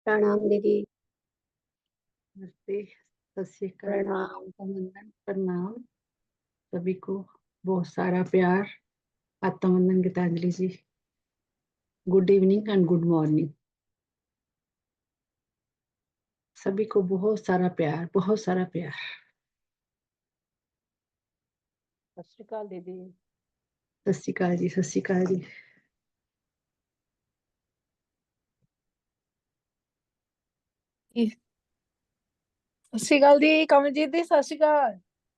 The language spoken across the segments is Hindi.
प्रणाम दीदी। नमस्ते, सत श्री अकाल, प्रणाम। आत्मवंदन, प्रणाम सभी को। बहुत सारा प्यार। आत्मवंदन Gitanjali ji. Good evening and good morning. सभी को बहुत सारा प्यार, बहुत सारा प्यार। सत श्री अकाल दीदी। सत श्री अकाल जी, सत श्री अकाल जी। ਸਤਿ ਸ਼੍ਰੀ ਅਕਾਲ ਦੀ ਕਮਲਜੀਤ ਦੀ ਸਤਿ ਸ਼੍ਰੀ ਅਕਾਲ।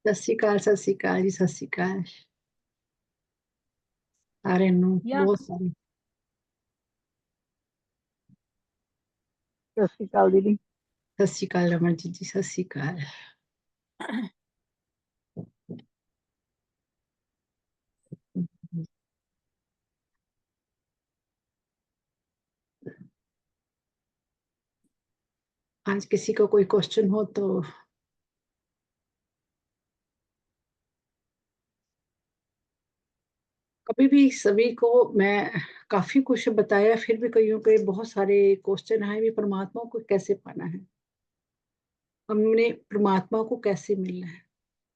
सत श्री अकाल, सत श्री अकाल जी, सत श्री अकाल सारे नू या बहुत सारे। सत श्री अकाल दीदी। सत श्री अकाल रमन जी, सत श्री अकाल। आज किसी को कोई क्वेश्चन हो तो कभी भी सभी को मैं काफी कुछ बताया, फिर भी कईयों के बहुत सारे क्वेश्चन आए भी, परमात्मा को कैसे पाना है, हमने परमात्मा को कैसे मिलना है।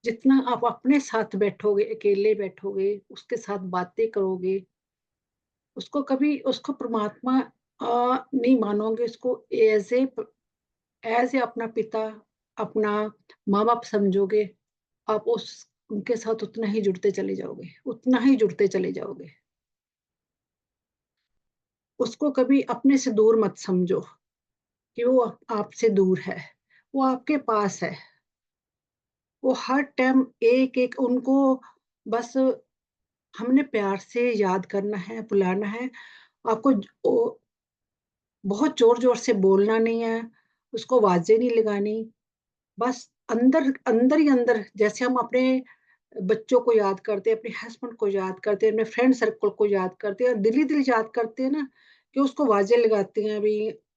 जितना आप अपने साथ बैठोगे, अकेले बैठोगे, उसके साथ बातें करोगे, उसको कभी उसको परमात्मा नहीं मानोगे, उसको एज ए अपना पिता, अपना माँ बाप समझोगे, आप उस उनके साथ उतना ही जुड़ते चले जाओगे, उतना ही जुड़ते चले जाओगे। उसको कभी अपने से दूर मत समझो कि वो आपसे दूर है, वो आपके पास है। वो हर टाइम एक एक उनको बस हमने प्यार से याद करना है, बुलाना है। आपको बहुत जोर जोर से बोलना नहीं है, उसको आवाजें नहीं लगानी। बस अंदर अंदर ही अंदर, जैसे हम अपने बच्चों को याद करते हैं, अपने हस्बैंड को याद करते हैं, अपने फ्रेंड सर्कल को याद करते हैं, दिल ही दिल याद करते हैं ना, कि उसको आवाजें लगाते हैं अभी,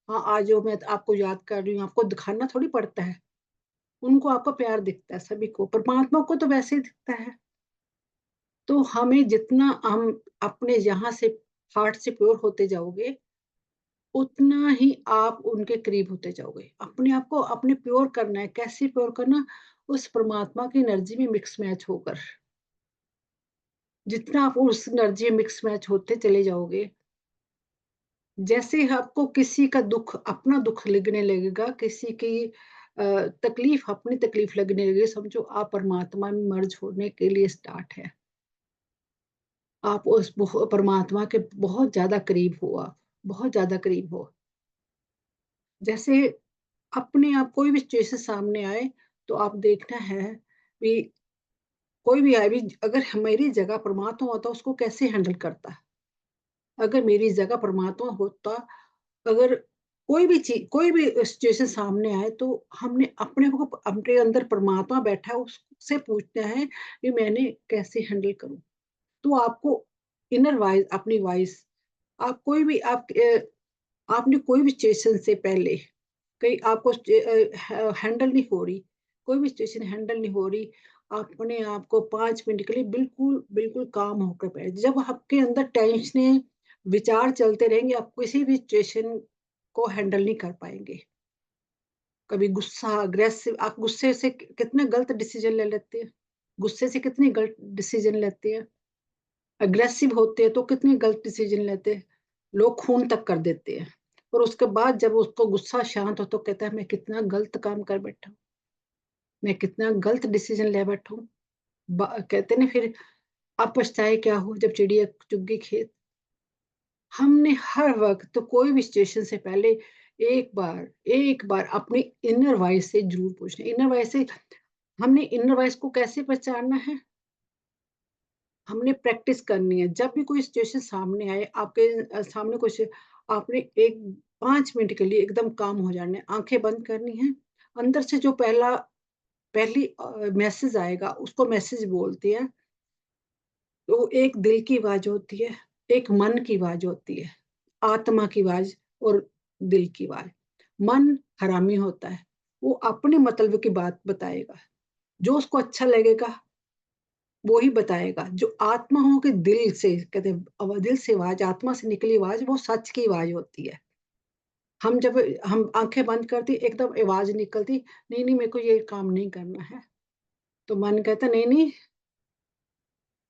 हाँ आ जाओ मैं आपको याद कर रही हूँ। आपको दिखाना थोड़ी पड़ता है, उनको आपका प्यार दिखता है। सभी को परमात्मा को तो वैसे ही दिखता है। तो हमें जितना हम अपने यहाँ से हार्ट से प्योर होते जाओगे, उतना ही आप उनके करीब होते जाओगे। अपने आप को अपने प्योर करना है। कैसे प्योर करना? उस परमात्मा की एनर्जी में मिक्स मैच होकर। जितना आप उस एनर्जी में मिक्स मैच होते चले जाओगे, जैसे आपको किसी का दुख अपना दुख लगने लगेगा, किसी की तकलीफ अपनी तकलीफ लगने लगेगी, समझो आप परमात्मा में मर्ज होने के लिए स्टार्ट है। आप उस परमात्मा के बहुत ज्यादा करीब हो, आप बहुत ज्यादा करीब हो। जैसे अपने आप कोई भी सिचुएशन सामने आए, तो आप देखना है भी, कोई भी आए भी, अगर मेरी जगह परमात्मा होता उसको कैसे हैंडल करता। अगर मेरी जगह परमात्मा होता, अगर कोई भी चीज, कोई भी सिचुएशन सामने आए, तो हमने अपने को, अपने अंदर परमात्मा बैठा है, उससे पूछना है कि मैंने कैसे हैंडल करूं। तो आपको इनर वॉइस, अपनी वॉइस, आप कोई भी आपने कोई भी सिचुएशन से पहले, कहीं आपको हैंडल नहीं हो रही, कोई भी सिचुएशन हैंडल नहीं हो रही, अपने आप को 5 मिनट के लिए बिल्कुल बिल्कुल काम होकर बैठ। जब आपके अंदर टेंशन विचार चलते रहेंगे, आप किसी भी सिचुएशन को हैंडल नहीं कर पाएंगे। कभी गुस्सा, अग्रेसिव, आप गुस्से से कितने गलत डिसीजन ले लेते हैं, गुस्से से कितने गलत डिसीजन लेते हैं, अग्रेसिव होते हैं तो कितने गलत डिसीजन लेते हैं, लोग खून तक कर देते हैं। और उसके बाद जब उसको गुस्सा शांत हो, तो कहता है मैं कितना गलत काम कर बैठा हूँ, मैं कितना गलत डिसीजन ले बैठा हूँ। कहते ना फिर, अब पछताए क्या हो जब चिड़िया चुग गई खेत। हमने हर वक्त तो कोई भी सिचुएशन से पहले एक बार अपनी इनर वॉइस से जरूर पूछना। इनर वॉइस से हमने इनर वॉइस को कैसे पहचानना है, हमने प्रैक्टिस करनी है। जब भी कोई सिचुएशन सामने आए, आपके सामने कुछ, आपने एक 5 मिनट के लिए एकदम काम हो जाना है, आंखें बंद करनी है। अंदर से जो पहली मैसेज आएगा, उसको मैसेज बोलते हैं। तो एक दिल की आवाज होती है, एक मन की आवाज होती है, आत्मा की आवाज और दिल की आवाज। मन हरामी होता है, वो अपने मतलब की बात बताएगा, जो उसको अच्छा लगेगा वो ही बताएगा। जो आत्मा हो के दिल से, कहते हैं दिल से आवाज, आत्मा से निकली आवाज, वो सच की आवाज होती है। हम जब हम आँखें बंद करती एकदम आवाज़ निकलती, नहीं, नहीं मेरे को ये काम नहीं करना है। तो मन कहता नहीं, नहीं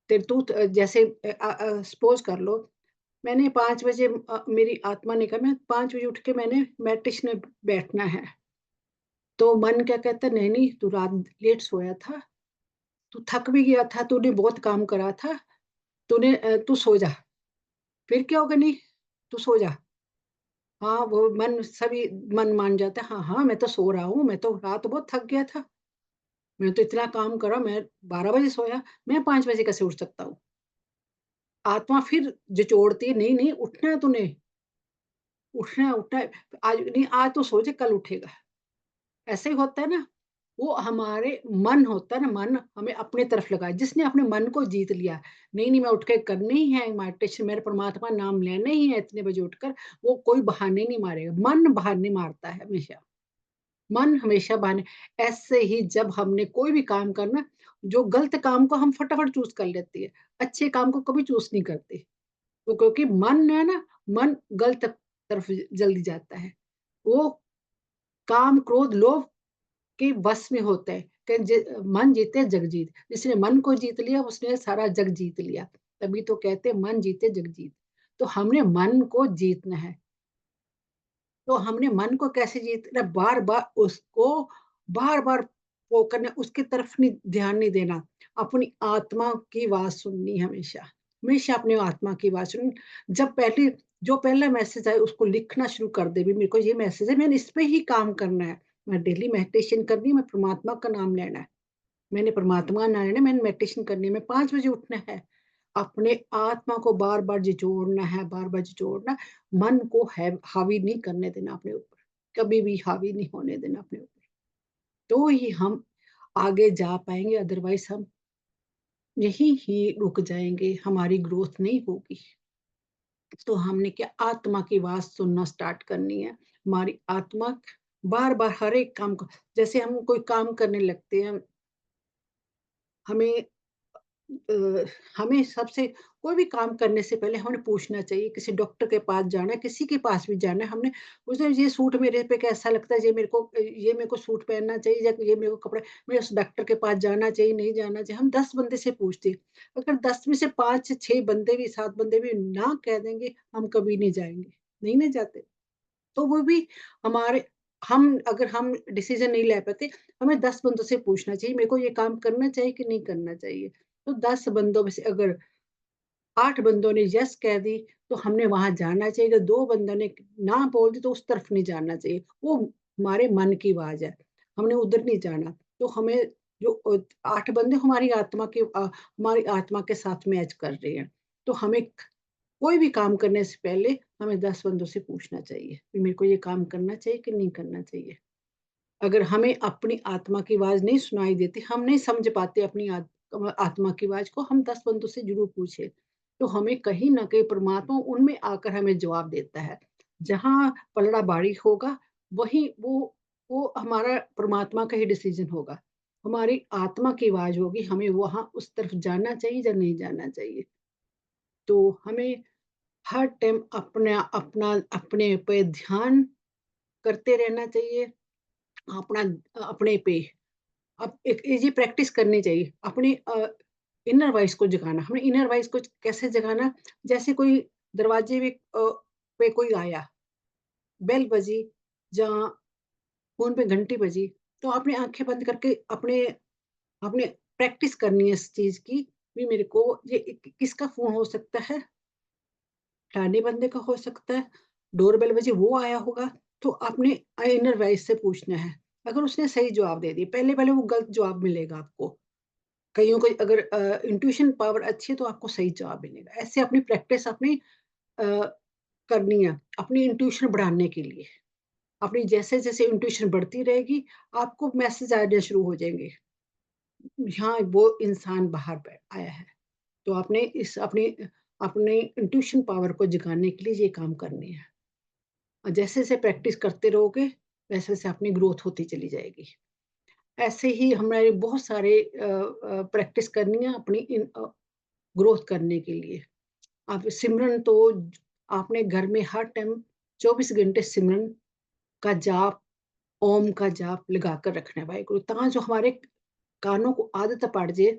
तेरे तू जैसे सपोज़ कर लो मैंने 5 बजे मेरी आत्मा ने कहा मैं 5 बजे उठ के मैंने मेडिटेशन में बैठना है। तो मन क्या कहता है नहीं, नहीं तू रात लेट सोया था, तू थक भी गया था, तूने बहुत काम करा था, तू सो जा। फिर क्या होगा नहीं, तू सो जा। हाँ, वो मन मान जाता है, हाँ, हाँ, मैं तो सो रहा हूँ, मैं तो रात बहुत थक गया था। मैं तो इतना काम करा, मैं 12 बजे सोया, मैं 5 बजे कैसे उठ सकता हूँ? आत्मा फिर झिचोड़ती है, नहीं, नहीं उठना है तूने, उठना है, आज नहीं आज तो सो जा कल उठेगा। ऐसे ही होता है ना, वो हमारे मन होता है ना, मन हमें अपनी तरफ लगाए, जिसने अपने मन को जीत लिया, नहीं, नहीं मैं उठ के करनी ही है मेडिटेशन, मेरे परमात्मा नाम लेना ही है इतने बजे उठकर, वो कोई बहाने नहीं मारेगा, मन बहाने मारता है हमेशा। मन हमेशा बहाने ऐसे ही जब हमने कोई भी काम करना, जो गलत काम को हम फटाफट चूज़ कर लेते हैं, अच्छे काम को कभी चूज़ नहीं करते। तो क्योंकि मन है ना, मन गलत तरफ जल्दी जाता है। वो काम, क्रोध, लोभ के वश में होता है कि मन जीते जग जीत। जिसने मन को जीत लिया उसने सारा जग जीत लिया। तभी तो कहते हैं मन जीते जग जीत। तो हमने मन को जीतना है। तो हमने मन को कैसे जीतना? बार-बार उसको बार-बार वो करना, उसकी तरफ नहीं ध्यान नहीं देना। अपनी आत्मा की आवाज़ सुननी हमेशा। हमेशा अपनी आत्मा की आवाज़ सुन जब पहले जो पहला मैसेज आए उसको लिखना शुरू कर दे भी मेरे को ये मैसेज है, मैंने इस पे ही काम करना है। मैं डेली मेडिटेशन करनी है, मैं परमात्मा का नाम लेना है। मैंने परमात्मा का नाम लेना है, मैंने मेडिटेशन करनी है, मैं 5 बजे उठना है। अपने आत्मा को बार-बार झिझोड़ना है, बार-बार झिझोड़ना, मन को हावी नहीं करने देना अपने ऊपर, कभी भी हावी नहीं होने देना अपने ऊपर। तो ही हम आगे जा पाएँगे, अदरवाइज़ हम यहीं ही रुक जाएँगे, हमारी ग्रोथ नहीं होगी। तो हमने क्या आत्मा की आवाज़ सुनना स्टार्ट करनी है। हमारी आत्मा बार-बार हर एक काम को जैसे हम कोई काम करने लगते हैं, हमें अ, हमें सबसे कोई भी काम करने से पहले हमें पूछना चाहिए, किसी डॉक्टर के पास जाना है, किसी के पास भी जाना है, हमने पूछना ये सूट मेरे पे कैसा लगता है, ये मेरे को सूट पहनना चाहिए या ये मेरे को कपड़े मैं उस डॉक्टर के पास जाना चाहिए, नहीं जाना चाहिए, हम 10 बंदे से पूछते हैं। अगर 10 में से 5 6 बंदे भी 7 बंदे भी ना कह देंगे, हम कभी नहीं जाएँगे, नहीं ना जाते। तो वो भी हमारे हम अगर हम डिसीज़न नहीं ले पाते, हमें 10 बंदों से पूछना चाहिए, मेरे को ये काम करना चाहिए कि नहीं करना चाहिए? तो 10 बंदों में से अगर 8 बंदों ने येस कह दी, तो हमने वहाँ जाना चाहिए, अगर 2 बंदों ने ना बोल दी, तो उस तरफ नहीं जाना चाहिए। वो हमारे मन की आवाज़ है, हमने उधर नहीं जाना। तो हमें जो 8 बंदे हमारी आत्मा के साथ मैच कर रहे हैं। तो हमें कोई भी काम करने से पहले हमें 10 बंदों से पूछना चाहिए, कि मेरे को ये काम करना चाहिए कि नहीं करना चाहिए? अगर हमें अपनी आत्मा की आवाज़ नहीं सुनाई देती, हम नहीं समझ पाते अपनी आत्मा की आवाज़ को, हम 10 बंदों से ज़रूर पूछें। तो हमें कहीं न कहीं परमात्मा उनमें आकर हमें जवाब देता है। जहाँ पलड़ा भारी होगा, वहीं वो हमारा परमात्मा का ही डिसीज़न होगा। हमारी आत्मा की आवाज़ होगी, हमें वहाँ उस तरफ जाना चाहिए या नहीं जाना चाहिए। तो हमें हर टाइम अपने पे ध्यान करते रहना चाहिए, अपना अपने पे अब एक ये प्रैक्टिस करनी चाहिए अपनी इनर वॉइस को जगाना। हमें इनर वॉइस को कैसे जगाना? जैसे कोई दरवाजे पे कोई आया, बेल बजी या फ़ोन पे घंटी बजी, तो आपने आँखें बंद करके अपने आपने प्रैक्टिस करनी है इस चीज़ की, भी मेरे को ये किसका फ़ोन हो सकता है? फलाने बंदे का हो सकता है, डोरबेल बजी वो आया होगा, तो आपने इनर वॉइस से पूछना है। अगर उसने सही जवाब दे दिया, पहले-पहले वो गलत जवाब मिलेगा आपको। कइयों को अगर इंट्यूशन पावर अच्छी है तो आपको सही जवाब मिलेगा। ऐसे अपनी प्रैक्टिस अ, करनी है, अपनी इंट्यूशन बढ़ाने के लिए। अपनी जैसे-जैसे इंट्यूशन बढ़ती रहेगी, आपको मैसेज आने शुरू हो जाएँगे। हाँ, वो इंसान बाहर आया है। तो आपने इस अपनी अपने इंट्यूशन पावर को जगाने के लिए ये काम करने हैं। और जैसे-जैसे प्रैक्टिस करते रहोगे, वैसे-वैसे अपनी ग्रोथ होती चली जाएगी। ऐसे ही हमारे बहुत सारे प्रैक्टिस करनी है अपनी ग्रोथ करने के लिए। आप सिमरन तो आपने घर में हर टाइम 24 घंटे सिमरन का जाप, ओम का जाप लगा कर रखना है वाहिगुरु, ता जो हमारे कानों को आदत पड़ जाए,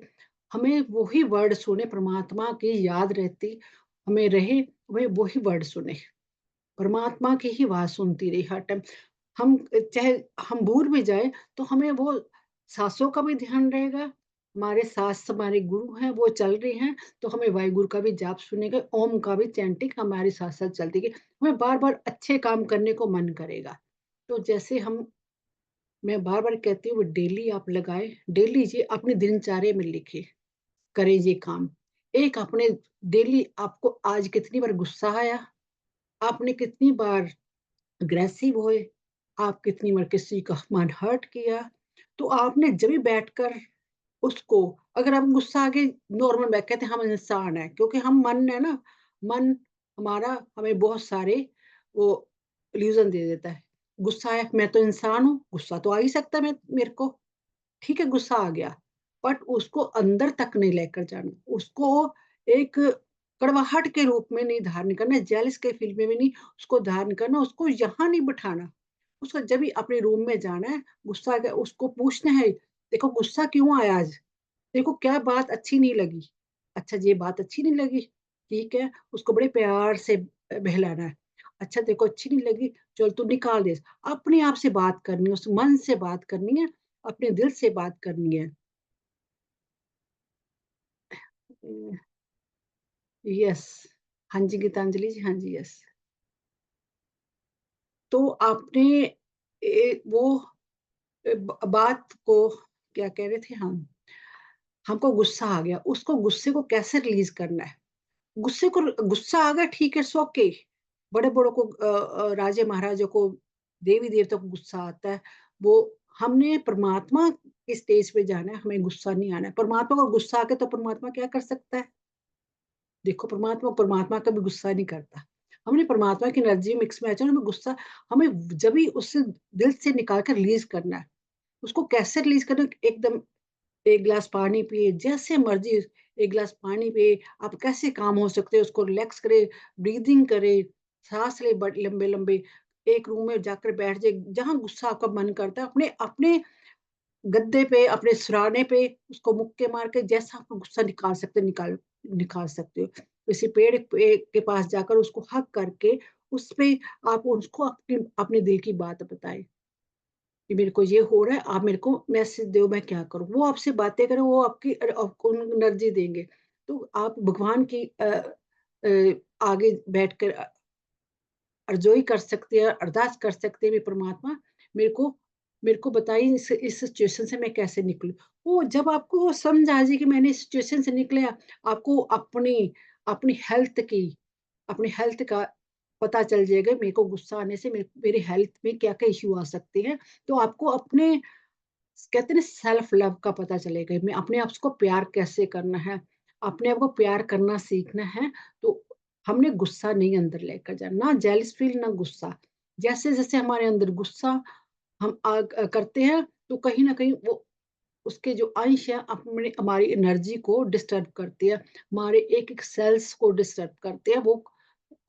हमें वही वर्ड सुने, परमात्मा की याद रहती हमें रहे, हमें वही वर्ड सुने, परमात्मा की ही आवाज सुनती रही हर टाइम। हम चाहे हम भूल भी जाए तो हमें वो सासों का भी ध्यान रहेगा, हमारे सास हमारे गुरु हैं वो चल रहे हैं, तो हमें वाहिगुरु का भी जाप सुनेगा, ओम का भी चैंटिंग हमारे साथ साथ चलती है, हमें बार बार अच्छे काम करने को मन करेगा। तो जैसे हम मैं बार बार कहती हूँ डेली आप लगाए, डेली जी अपनी दिनचर्या में लिखे, करें ये काम। एक अपने डेली आपको आज कितनी बार गुस्सा आया, आपने कितनी बार अग्रेसिव हुए, आप कितनी बार किसी का मन हर्ट किया, तो आपने जब भी बैठकर उसको, अगर आप गुस्सा आ गए, नॉर्मल मैं कहते हैं हम इंसान हैं, क्योंकि हम मन है ना, मन हमारा हमें बहुत सारे वो इल्यूज़न दे देता है। गुस्सा आया, मैं तो इंसान हूँ, गुस्सा तो आ ही सकता है मेरे को। ठीक है, गुस्सा आ गया, बट उसको अंदर तक नहीं लेकर जाना, उसको एक कड़वाहट के रूप में नहीं धारण करना, जेलस के फील में भी नहीं उसको धारण करना, उसको यहाँ नहीं बिठाना। उसको जब भी अपने रूम में जाना है, गुस्सा आ गया, उसको पूछना है, देखो गुस्सा क्यों आया आज? तेरे को क्या बात अच्छी नहीं लगी? अच्छा ये बात अच्छी नहीं लगी, ठीक है, उसको बड़े प्यार से बहलाना है। अच्छा तेरे को अच्छी नहीं लगी, चल तू निकाल दे। अपने आप से बात करनी है, उस मन से बात करनी है, अपने दिल से बात करनी है। यस। हाँ जी, गीतांजलि जी, हाँ जी, यस। तो आपने वो बात को क्या कह रहे थे हम? हमको गुस्सा आ गया, उसको गुस्से को कैसे रिलीज़ करना है? गुस्सा आ गया ठीक है, इट्स ओके। बड़े-बड़ों को राजे महाराजों को, देवी-देवताओं को गुस्सा आता है। वो हमने परमात्मा की स्टेज पे जाना है, हमें गुस्सा नहीं आना है। परमात्मा को गुस्सा आ गया तो परमात्मा क्या कर सकता है? देखो परमात्मा कभी गुस्सा नहीं करता। हमने परमात्मा की एनर्जी मिक्स मैच है, हमें गुस्सा हमें जब भी उससे दिल से निकाल कर रिलीज़ करना है। उसको कैसे रिलीज़ करना है? एकदम 1 ग्लास पानी पिए, जैसे मर्ज़ी 1 ग्लास पानी पिए, आप कैसे काम हो सकते हैं, उसको रिलैक्स करें, ब्रीथिंग करें, साँस लें बड़ लंबे-लंबे, एक रूम में जाकर बैठ जाइए, जहाँ गुस्सा आपका मन करता है, अपने अपने गद्दे पे, अपने सिरहाने पे उसको मुक्के मार के जैसा आपको गुस्सा निकाल सकते हैं, निकाल सकते हो। किसी पेड़ पे के पास जाकर उसको हग करके, उसपे आप उसको अपने अपने दिल की बात बताएँ। कि मेरे को ये हो रहा है, आप मेरे को मैसेज दो मैं क्या करूँ? वो आपसे बातें करें, वो आपको एनर्जी देंगे। तो आप भगवान की आगे बैठकर अर्ज़ोई कर सकते हैं, अरदास कर सकते हैं, "हे परमात्मा मेरे को बताइए इस सिचुएशन से मैं कैसे निकलूँ?" वो जब आपको वो समझ आ जाए कि मैंने इस सिचुएशन से निकला, आपको अपनी अपनी अपनी हेल्थ का पता चल जाएगा, मेरे को गुस्सा आने से मेरे हेल्थ में क्या-क्या इश्यू आ सकते हैं। तो आपको अपने कहते हैं ना सेल्फ लव का पता चलेगा, मैं अपने आप को प्यार कैसे करना है, अपने आप को प्यार करना सीखना है, तो हमने गुस्सा नहीं अंदर लेकर जाना, ना जेलस फील ना गुस्सा। जैसे-जैसे हमारे अंदर गुस्सा हम करते हैं, तो कहीं न कहीं वो उसके जो अंश हैं अपने हमारी एनर्जी को डिस्टर्ब करती है, हमारे एक-एक सेल्स को डिस्टर्ब करते हैं, वो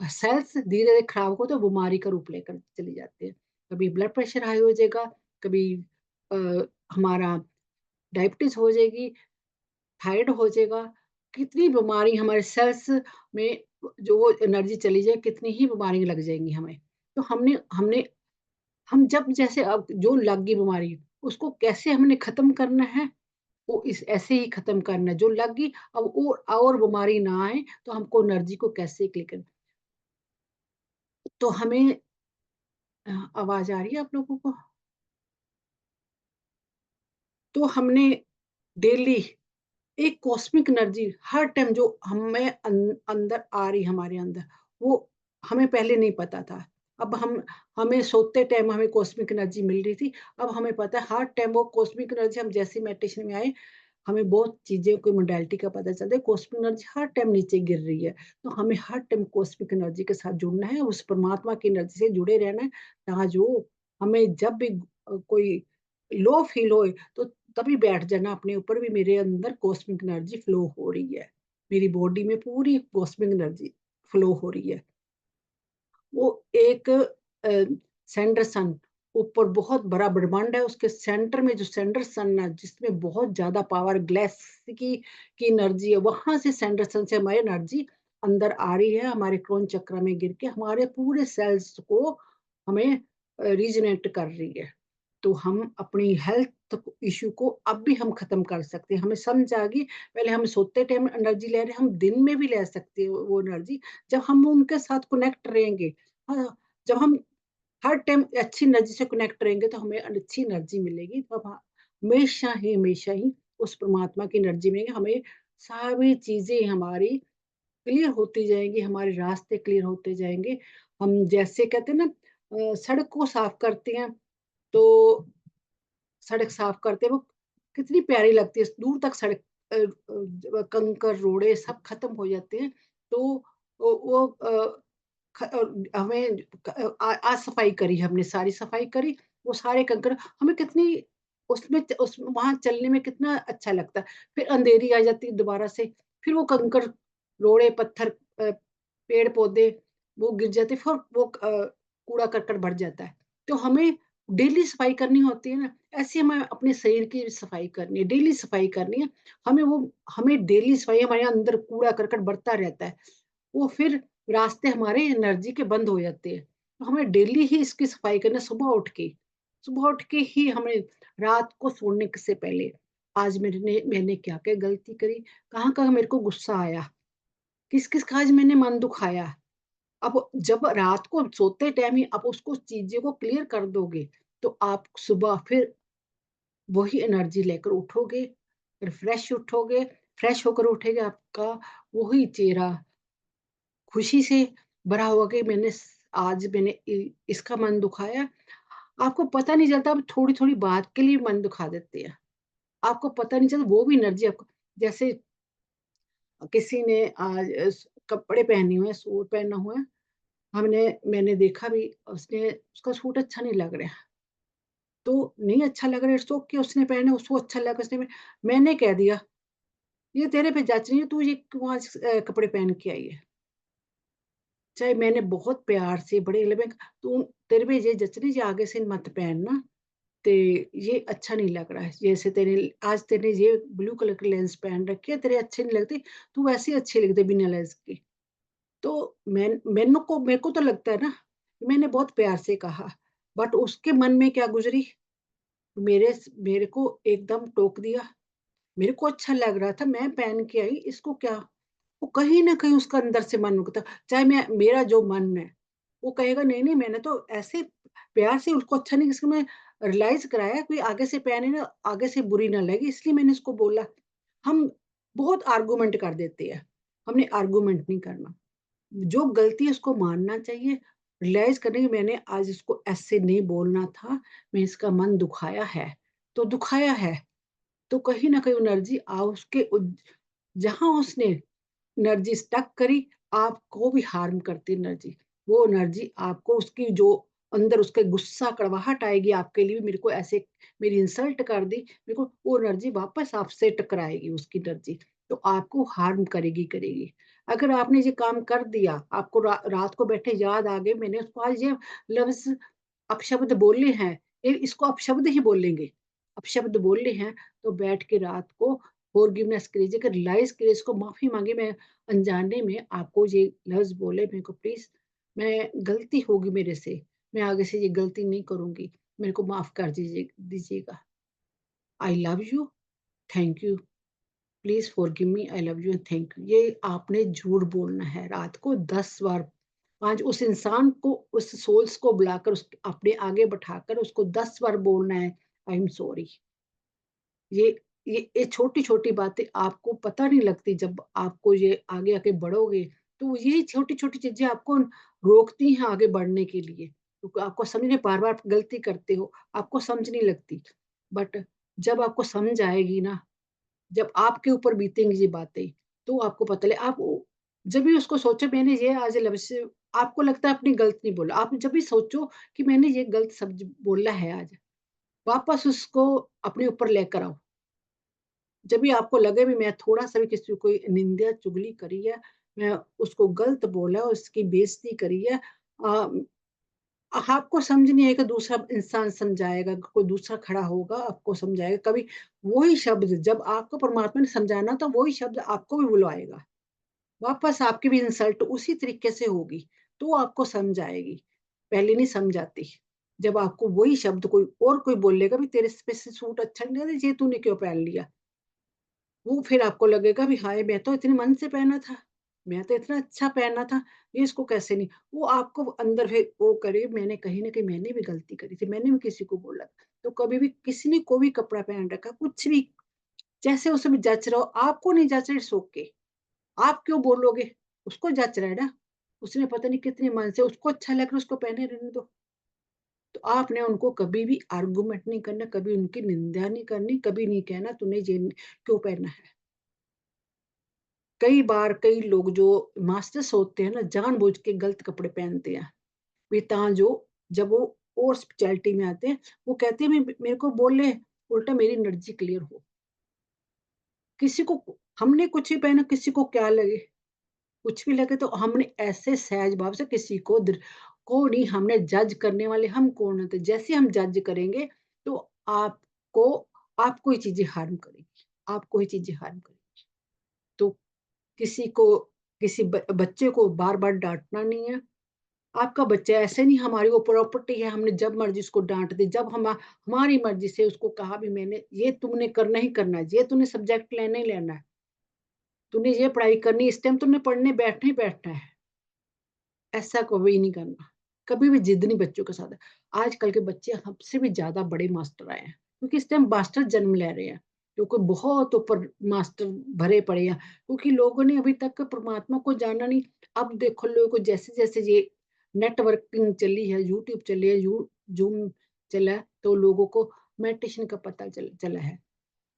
सेल्स धीरे-धीरे खराब होते हैं, बीमारी का रूप लेकर चली जाती है। कभी ब्लड प्रेशर हाई हो जाएगा, कभी अ, हमारा डायबिटीज़ हो जाएगी, थायराइड हो जाएगा, कितनी बीमारी हमारे सेल्स में जो वो एनर्जी चली जाए, कितनी ही बीमारियाँ लग जाएँगी हमें। तो हमने हमने हम जब जैसे अब जो लग गई बीमारी, उसको कैसे हमने खत्म करना है, वो इस ऐसे ही खत्म करना है, जो लग गई अब और बीमारी ना आए, तो हमको एनर्जी को कैसे क्लियर करना, तो हमें आवाज़ आ रही है आप लोगों को? तो हमने डेली एक कॉस्मिक एनर्जी हर टाइम जो हमें अंदर आ रही हमारे अंदर, वो हमें पहले नहीं पता था। अब हमें सोते टाइम हमें कॉस्मिक एनर्जी मिल रही थी। अब हमें पता है हर टाइम वो कॉस्मिक एनर्जी हम जैसे ही मेडिटेशन में आए, हमें बहुत चीज़ें की मॉडलिटी का पता चलता है। कॉस्मिक एनर्जी हर टाइम नीचे गिर रही है। तो हमें हर टाइम कॉस्मिक एनर्जी के साथ जुड़ना है, उस परमात्मा की एनर्जी से जुड़े रहना है, ताकि हमें जब भी कोई लो फील होए तो तभी बैठ जाना अपने ऊपर भी मेरे अंदर कॉस्मिक एनर्जी फ्लो हो रही है। मेरी बॉडी में पूरी कॉस्मिक एनर्जी फ्लो हो रही है। वो एक सेंटर सन, ऊपर बहुत बड़ा ब्रह्मांड है, उसके सेंटर में जो सेंटर सन है, जिसमें बहुत ज़्यादा पावर गैलेक्सी की एनर्जी है, वहाँ से सेंटर सन से हमारी एनर्जी अंदर आ रही है, हमारे क्रोन चक्र में गिर के हमारे पूरे सेल्स को हमें रिजोनेट कर रही है। तो हम अपनी हेल्थ इश्यू को अब भी हम खत्म कर सकते हैं। हमें समझ आ गई, पहले हम सोते टाइम एनर्जी ले रहे हैं, हम दिन में भी ले सकते हैं वो एनर्जी, जब हम उनके साथ कनेक्ट रहेंगे। हाँ, जब हम हर टाइम अच्छी एनर्जी से कनेक्ट रहेंगे तो हमें अच्छी एनर्जी मिलेगी, तो हम हमेशा ही उस परमात्मा की एनर्जी मिलेगी। हमें सारी चीज़ें हमारी क्लियर होती जाएँगी, हमारे रास्ते क्लियर होते जाएँगे। हम जैसे कहते हैं ना सड़क को साफ करते हैं, तो सड़क साफ करते वक़्त कितनी प्यारी लगती है, दूर तक सड़क कंकर, रोड़े सब खत्म हो जाते हैं, तो वो हमें आज सफाई करी हमने, सारी सफाई करी, वो सारे कंकड़ हमें कितनी उसमें उस वहाँ चलने में कितना अच्छा लगता है। फिर अंधेरी आ जाती है दोबारा से, फिर वो कंकड़, रोड़े, पत्थर, पेड़-पौधे वो गिर जाते हैं, फिर वो कूड़ा-करकट बढ़ जाता है। तो हमें डेली सफाई करनी होती है ना, ऐसे हमें अपने शरीर की सफाई करनी है, डेली सफाई करनी है। हमें डेली सफाई, हमारे अंदर कूड़ा-करकट बढ़ता रहता है। वो फिर रास्ते हमारे एनर्जी के बंद हो जाते हैं। तो हमें डेली ही इसकी सफाई करना है, सुबह उठ के ही हमें रात को सोने क से पहले, आज मैंने क्या-क्या गलती करी, कहाँ-कहाँ मेरे को गुस्सा आया, किस-किस का आज मैंने मन दुखाया। अब जब रात को सोते टाइम ही आप उसको चीज़ों को क्लियर कर दोगे, तो आप सुबह फिर वही एनर्जी लेकर उठोगे, रिफ्रेश उठोगे, फ्रेश होकर उठेगा आपका वही चेहरा खुशी से भरा होगा कि आज मैंने इसका मन दुखाया। आपको पता नहीं चलता, आप थोड़ी-थोड़ी बात के लिए मन दुखा देते हैं। आपको पता नहीं चलता, वो भी एनर्जी आपको जैसे किसी ने आज कपड़े पहने हुए हैं, सूट पहना हुआ है, मैंने देखा भी, उसका सूट अच्छा नहीं लग रहा है। तो नहीं अच्छा लग रहा है, इट्स ओके, उसने पहना, उसको अच्छा लगा, मैंने कह दिया, "ये तेरे पे जच नहीं है, तू ये क्यों आज कपड़े पहन के आई है?" चाहे मैंने बहुत प्यार से बड़े लबे तू तेरे पे ये जच रही, ये आगे से मत पहनना, ते ये अच्छा नहीं लग रहा है। जैसे तेरे ये ब्लू कलर की लेंस पहन रखी है, तेरे अच्छे नहीं लगते, तू वैसे ही अच्छी लगती बिना लेंस के। तो मेरे को तो लगता है ना, मैंने बहुत प्यार से कहा, बट उसके मन में क्या गुज़री, मेरे को एकदम टोक दिया। मेरे को अच्छा लग रहा था, मैं पहन के आई, इसको क्या? वो कहीं न कहीं उसका अंदर से मन उगता, चाहे मेरा जो मन है, वो कहेगा नहीं-नहीं, मैंने तो ऐसे प्यार से उसको अच्छा नहीं, इसको मैं रियलाइज़ कराया, कोई आगे से पहने ना, आगे से बुरी ना लगे, इसलिए मैंने उसको बोला। हम बहुत आर्गुमेंट कर देते हैं, हमने आर्गुमेंट नहीं करना। जो गलती है उसको मानना चाहिए, रियलाइज़ करना कि मैंने आज इसको ऐसे नहीं बोलना था, मैं इसका मन दुखाया है, तो दुखाया है। तो कहीं न कहीं एनर्जी उसके जहाँ उसने एनर्जी स्टक करी, आपको भी हार्म करती एनर्जी। वो एनर्जी आपको उसकी जो अंदर उसके गुस्सा, कड़वाहट आएगी आपके लिए, मेरे को ऐसे मेरी इंसल्ट कर दी, मेरे को वो एनर्जी वापस आपसे टकराएगी उसकी एनर्जी, तो आपको हार्म करेगी। अगर आपने ये काम कर दिया, आपको रात को बैठे याद आ गए, मैंने उसको आज ये लफ्ज़ अपशब्द बोले हैं, इसको अपशब्द ही बोलेंगे। अपशब्द बोले हैं, तो बैठ के रात को फ़ॉरगिवनेस कीजिए, कि रियलाइज़ कीजिए, इसको माफ़ी माँगिए, मैं अनजाने में आपको ये लफ्ज़ बोले, मेरे को प्लीज़, मैं गलती होगी मेरे से, मैं आगे से ये गलती नहीं करूँगी, मेरे को माफ़ कर दीजिएगा। I love you, thank you, please forgive me, I love you and thank you. ये आपने झूठ बोलना है रात को 10 बार। 5 उस इंसान को, उस सोल्स को बुलाकर अपने आगे बैठाकर उसको 10 बार बोलना है, आई एम सॉरी। ये ये छोटी-छोटी बातें आपको पता नहीं लगती, जब आपको ये आगे आके बढ़ोगे, तो यही छोटी-छोटी चीज़ें आपको रोकती हैं आगे बढ़ने के लिए। तो आपको समझ बार-बार गलती करते हो, आपको समझ नहीं लगती। बट जब आपको समझ आएगी ना, जब आपके ऊपर बीतेंगी ये बातें, तो आपको पता लगे, आप जब भी उसको सोचो, मैंने ये आज लफ्ज़, आपको लगता है आपने गलत नहीं बोला। आप जब भी सोचो कि मैंने ये गलत शब्द बोला है आज, वापस उसको अपने ऊपर लेकर आओ। जब भी आपको लगे भी मैं थोड़ा-सा भी किसी को कोई निंदा, चुगली करी है, मैं उसको गलत बोला है, उसकी बेइज़्ज़ती करी है, अ, आपको समझ नहीं आएगा, दूसरा इंसान समझाएगा, कोई दूसरा खड़ा होगा, आपको समझाएगा। कभी वही शब्द जब आपको परमात्मा ने समझाना तो वही शब्द आपको भी बुलवाएगा। वापस आपकी भी इंसल्ट उसी तरीके से होगी, तो आपको समझ आएगी। पहले नहीं समझ आती। जब आपको वही शब्द कोई बोलेगा, "भी तेरे पे से सूट अच्छा नहीं लग रहा, ये तूने क्यों पहन लिया?" वो फिर आपको लगेगा भी हाय मैं तो इतने मन से पहना था, मैं तो इतना अच्छा पहना था, ये इसको कैसे नहीं वो आपको अंदर फिर वो करे मैंने कहीं न कहीं मैंने भी गलती करी थी, मैंने भी किसी को बोला था। तो कभी भी किसी ने कोई भी कपड़ा पहन रखा, कुछ भी जैसे उसे भी जच रहा हो, आपको नहीं जच रहा इट्स ओके। आप क्यों बोलोगे? उसको जच रहा है ना, उसने पता नहीं कितने मन से उसको अच्छा लग रहा है उसको पहने रहने दो। तो आपने उनको कभी भी आर्गुमेंट नहीं करना, कभी उनकी निंदा नहीं करनी, कभी नहीं कहना तूने ये क्यों पहना है। कई बार कई लोग जो मास्टर्स होते हैं ना, जानबूझ के गलत कपड़े पहनते हैं। वे जो जब वो और स्पिरिचुअलिटी में आते हैं, वो कहते हैं मेरे को बोले, उल्टा मेरी एनर्जी क्लियर हो। किसी को हमने कुछ ही पहना, किसी को क्या लगे? कुछ भी लगे तो हमने ऐसे सहज भाव से किसी को नहीं हमने जज करने वाले हम कौन होते? जैसे हम जज करेंगे, तो आपको आपको ये चीज़ें हार्म करेगी, आपको ये चीज़ें हार्म करेगी। तो किसी को किसी बच्चे को बार-बार डाँटना नहीं है। आपका बच्चा ऐसे नहीं हमारी वो प्रॉपर्टी है, हमने जब मर्ज़ी उसको डाँट दी, जब हमारी मर्ज़ी से उसको कहा भी मैंने ये तुमने करना ही करना है, ये तूने सब्जेक्ट लेना ही लेना है, तूने ये पढ़ाई करनी है, इस टाइम तूने पढ़ने बैठना ही बैठना है। ऐसा कभी नहीं करना। कभी भी ज़िद नहीं बच्चों के साथ। आजकल के बच्चे हमसे भी ज़्यादा बड़े मास्टर आए हैं, क्योंकि इस टाइम मास्टर जन्म ले रहे हैं, क्योंकि बहुत ऊपर मास्टर भरे पड़े हैं, क्योंकि लोगों ने अभी तक परमात्मा को जाना नहीं। अब देखो लोगों को जैसे-जैसे ये नेटवर्किंग चली है, यूट्यूब चली है, ज़ूम चला है, तो लोगों को मेडिटेशन का पता चला है।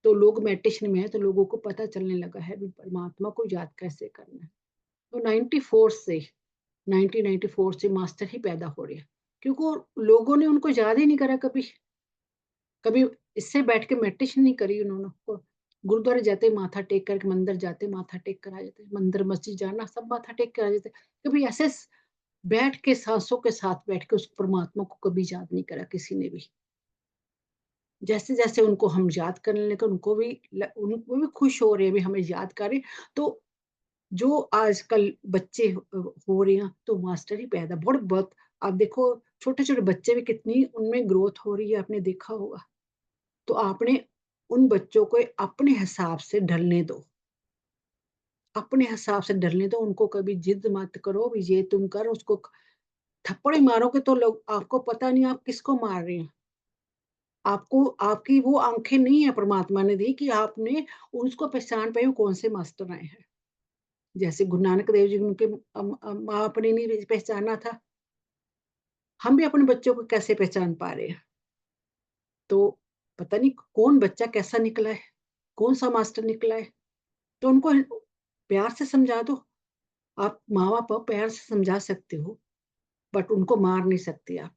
तो लोग मेडिटेशन में हैं, तो लोगों को पता चलने लगा है भी परमात्मा को याद कैसे करना है। तो 94 से 1994 से मास्टर ही पैदा हो रहे हैं, क्योंकि लोगों ने उनको याद ही नहीं करा कभी। कभी इससे बैठ के मेडिटेशन नहीं करी उन्होंने। गुरुद्वारे जाते माथा टेक करके मंदिर जाते माथा टेक कर आ जाते, मंदिर मस्जिद जाना सब माथा टेक कर आ जाते। कभी ऐसे बैठ के सांसों के साथ बैठ के उस परमात्मा को कभी याद नहीं करा किसी ने भी। जैसे जैसे उनको हम याद करने लगे उनको भी खुश हो रहे हैं भी हमें याद करें। तो जो आजकल बच्चे हो रहे हैं, तो मास्टर ही पैदा बहुत आप देखो छोटे-छोटे बच्चे भी कितनी उनमें ग्रोथ हो रही है, आपने देखा होगा। तो आपने उन बच्चों को अपने हिसाब से ढलने दो। अपने हिसाब से ढलने दो, उनको कभी जिद मत करो, भी ये तुम कर, उसको थप्पड़ ही मारोगे तो लोग आपको पता नहीं आप किसको मार रहे हैं। आपको आपकी वो आँखें नहीं है परमात्मा ने दी कि आपने उसको पहचान पाए वो कौन से मास्टर आए हैं। जैसे गुरु नानक देव जी उनके माँ-बाप ने नहीं पहचाना था, हम भी अपने बच्चों को कैसे पहचान पा रहे हैं? तो पता नहीं कौन बच्चा कैसा निकला है, कौन-सा मास्टर निकला है, तो उनको प्यार से समझा दो। आप माँ-बाप हो, प्यार से समझा सकते हो, बट उनको मार नहीं सकते आप।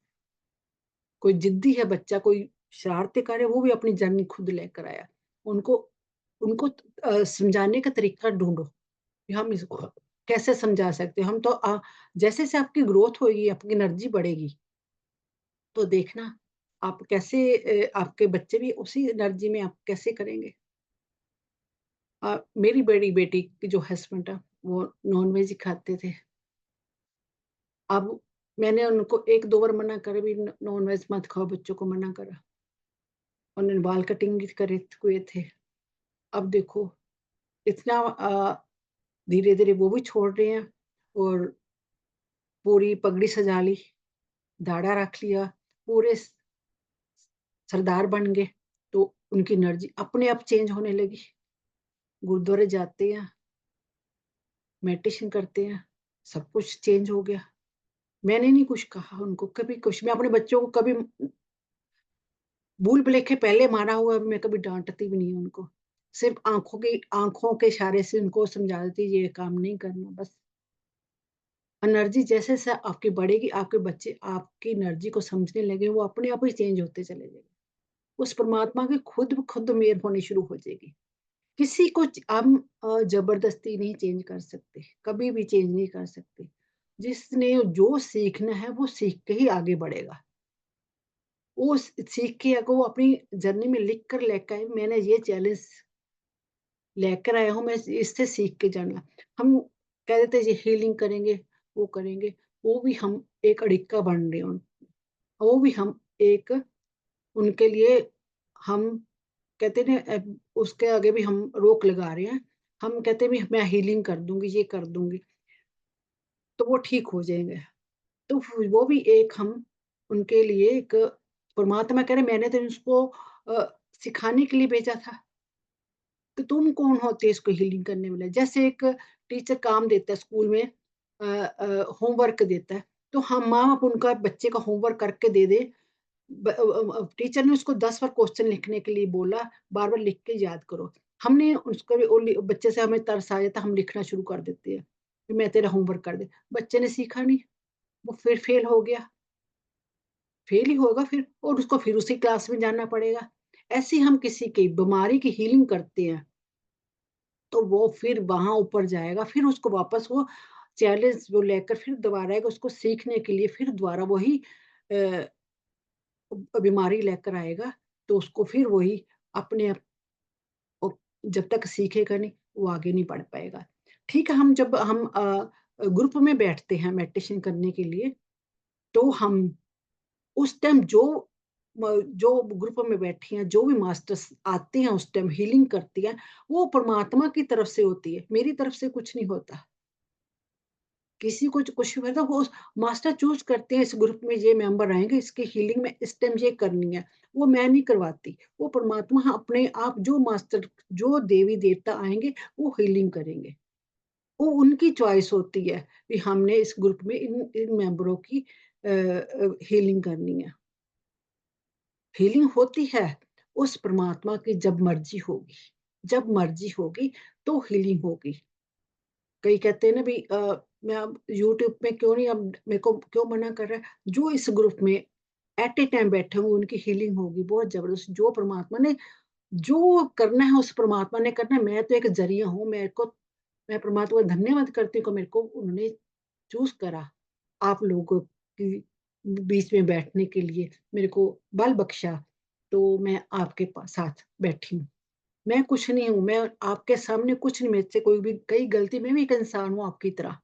कोई ज़िद्दी है बच्चा, कोई शरारतें कर रहा है, वो भी अपनी जर्नी खुद लेकर आया। उनको उनको समझाने का तरीका ढूँढो, कि हम इसको कैसे समझा सकते हैं। हम तो जैसे-जैसे आपकी ग्रोथ होएगी, आपकी एनर्जी बढ़ेगी, तो देखना आप कैसे आपके बच्चे भी उसी एनर्जी में आप कैसे करेंगे। मेरी बड़ी बेटी के जो हस्बैंड है, वो नॉन-वेज ही खाते थे। अब मैंने उनको 1-2 बार मना करा भी नॉन-वेज मत खाओ, बच्चों को मना करा। उन्होंने बाल कटिंग भी करे हुए थे। अब देखो इतना धीरे-धीरे वो भी छोड़ रहे हैं और पूरी पगड़ी सजा ली, दाढ़ा रख लिया, पूरे सरदार बन गए, तो उनकी एनर्जी अपने आप चेंज होने लगी। गुरुद्वारे जाते हैं, मेडिटेशन करते हैं, सब कुछ चेंज हो गया। मैंने नहीं कुछ कहा उनको, कभी कुछ मैं अपने बच्चों को कभी भूल-भुलैखे पहले मारा हुआ है, मैं कभी डाँटती भी नहीं हूँ उनको। सिर्फ़ आँखों के इशारे से उनको समझा देती ये काम नहीं करना बस। एनर्जी जैसे-जैसे आपकी बढ़ेगी, आपके बच्चे आपकी एनर्जी को समझने लगे, वो अपने आप ही चेंज होते चले जाएँगे। उस परमात्मा की खुद मेहर होनी शुरू हो जाएगी। किसी को हम ज़बरदस्ती नहीं चेंज कर सकते, कभी भी चेंज नहीं कर सकते। जिसने जो सीखना है वो सीख के ही आगे बढ़ेगा। वो सीख के अगर वो अपनी जर्नी में लिख कर लेकर आए, मैंने ये चैलेंज लेकर आया हूँ, मैं इससे सीख के जाना। हम कह देते हैं जी हीलिंग करेंगे, वो भी हम एक अड़िक्का बन रहे हैं। वो भी हम एक उनके लिए हम कहते हैं ना उसके आगे भी हम रोक लगा रहे हैं। हम कहते हैं भी मैं हीलिंग कर दूँगी, ये कर दूँगी, तो वो ठीक हो जाएँगे। तो वो भी एक हम उनके लिए एक परमात्मा कह रहे मैंने तो इसको सिखाने के लिए भेजा था। तो तुम कौन होते हो इसको हीलिंग करने वाले? जैसे एक टीचर काम देता है स्कूल में होमवर्क देता है, तो हम माँ-बाप उनका बच्चे का होमवर्क करके दे दें। टीचर ने उसको 10 बार क्वेश्चन लिखने के लिए बोला, बार-बार लिख के याद करो। हमने उसको भी वो बच्चे से हमें तरस आ जाता है, हम लिखना शुरू कर देते हैं, कि मैं तेरा होमवर्क कर दे। बच्चे ने सीखा नहीं, वो फिर फेल हो गया, फेल ही होगा फिर और उसको फिर उसी क्लास में जाना पड़ेगा। ऐसे ही हम किसी की बीमारी की हीलिंग करते हैं। तो वो फिर वहाँ ऊपर जाएगा, फिर उसको वापस वो चैलेंज वो लेकर फिर दोबारा आएगा उसको सीखने के लिए फिर दोबारा वही अ, बीमारी लेकर आएगा, तो उसको फिर वही अपने आप ओ जब तक सीखेगा नहीं, वो आगे नहीं बढ़ पाएगा। ठीक है, हम जब हम ग्रुप में बैठते हैं मेडिटेशन करने के लिए, तो हम उस टाइम जो ग्रुप में बैठी हैं, जो भी मास्टर्स आते हैं उस टाइम हीलिंग करती हैं, वो परमात्मा की तरफ से होती है, मेरी तरफ से कुछ नहीं होता। किसी को कुछ मतलब वो मास्टर चूज़ करते हैं इस ग्रुप में ये मेंबर आएँगे, इसकी हीलिंग में इस टाइम ये करनी है, वो मैं नहीं करवाती। वो परमात्मा अपने आप जो मास्टर जो देवी-देवता आएँगे, वो हीलिंग करेंगे। वो उनकी चॉइस होती है कि हमने इस ग्रुप में इन इन मेंबरों की हीलिंग करनी है। हीलिंग होती है उस परमात्मा की जब मर्ज़ी होगी तो हीलिंग होगी। कई कहते हैं ना भई मैं अब यूट्यूब में क्यों नहीं अब मेरे को क्यों मना कर रहा है? जो इस ग्रुप में एट ए टाइम बैठे होंगे उनकी हीलिंग होगी बहुत ज़बरदस्त। जो परमात्मा ने जो करना है उस परमात्मा ने करना है, मैं तो एक ज़रिया हूँ। मैं परमात्मा का धन्यवाद करती हूँ कि मेरे को उन्होंने चूज़ करा, आप लोगों की बीच में बैठने के लिए, मेरे को बल बख्शा, तो मैं आपके साथ बैठी हूँ। मैं कुछ नहीं हूँ, मैं आपके सामने कुछ नहीं, मुझसे कोई भी कई गलती मैं भी एक इंसान हूँ आपकी तरह।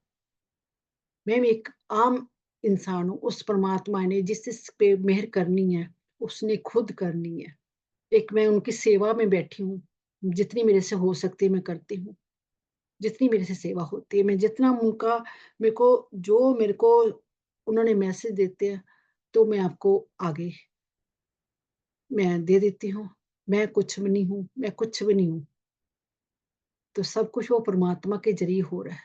मैं भी एक आम इंसान हूँ, उस परमात्मा ने जिस पे मेहर करनी है, उसने खुद करनी है। एक मैं उनकी सेवा में बैठी हूँ, जितनी मेरे से हो सकती है मैं करती हूँ, जितनी मेरे से सेवा होती है, मैं जितना उनका मेरे को उन्होंने मैसेज देते हैं, तो मैं आपको आगे मैं दे देती हूँ। मैं कुछ भी नहीं हूँ, तो सब कुछ वो परमात्मा के ज़रिए हो रहा है।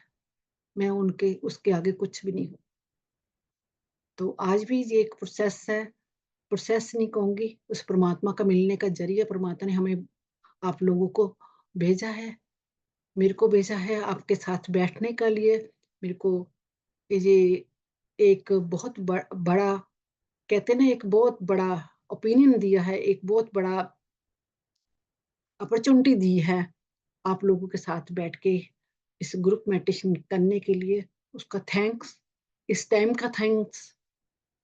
मैं उनके उसके आगे कुछ भी नहीं हूँ। तो आज भी ये एक प्रोसेस है, प्रोसेस नहीं कहूँगी, उस परमात्मा का मिलने का ज़रिया परमात्मा ने हमें आप लोगों को भेजा है, मेरे को भेजा है आपके साथ बैठने के लिए। मेरे को ये एक बहुत बड़ा कहते हैं ना एक बहुत बड़ा ओपिनियन दिया है, एक बहुत बड़ा अपॉर्च्युनिटी दी है, आप लोगों के साथ बैठ के इस ग्रुप मेडिटेशन करने के लिए, उसका थैंक्स, इस टाइम का थैंक्स।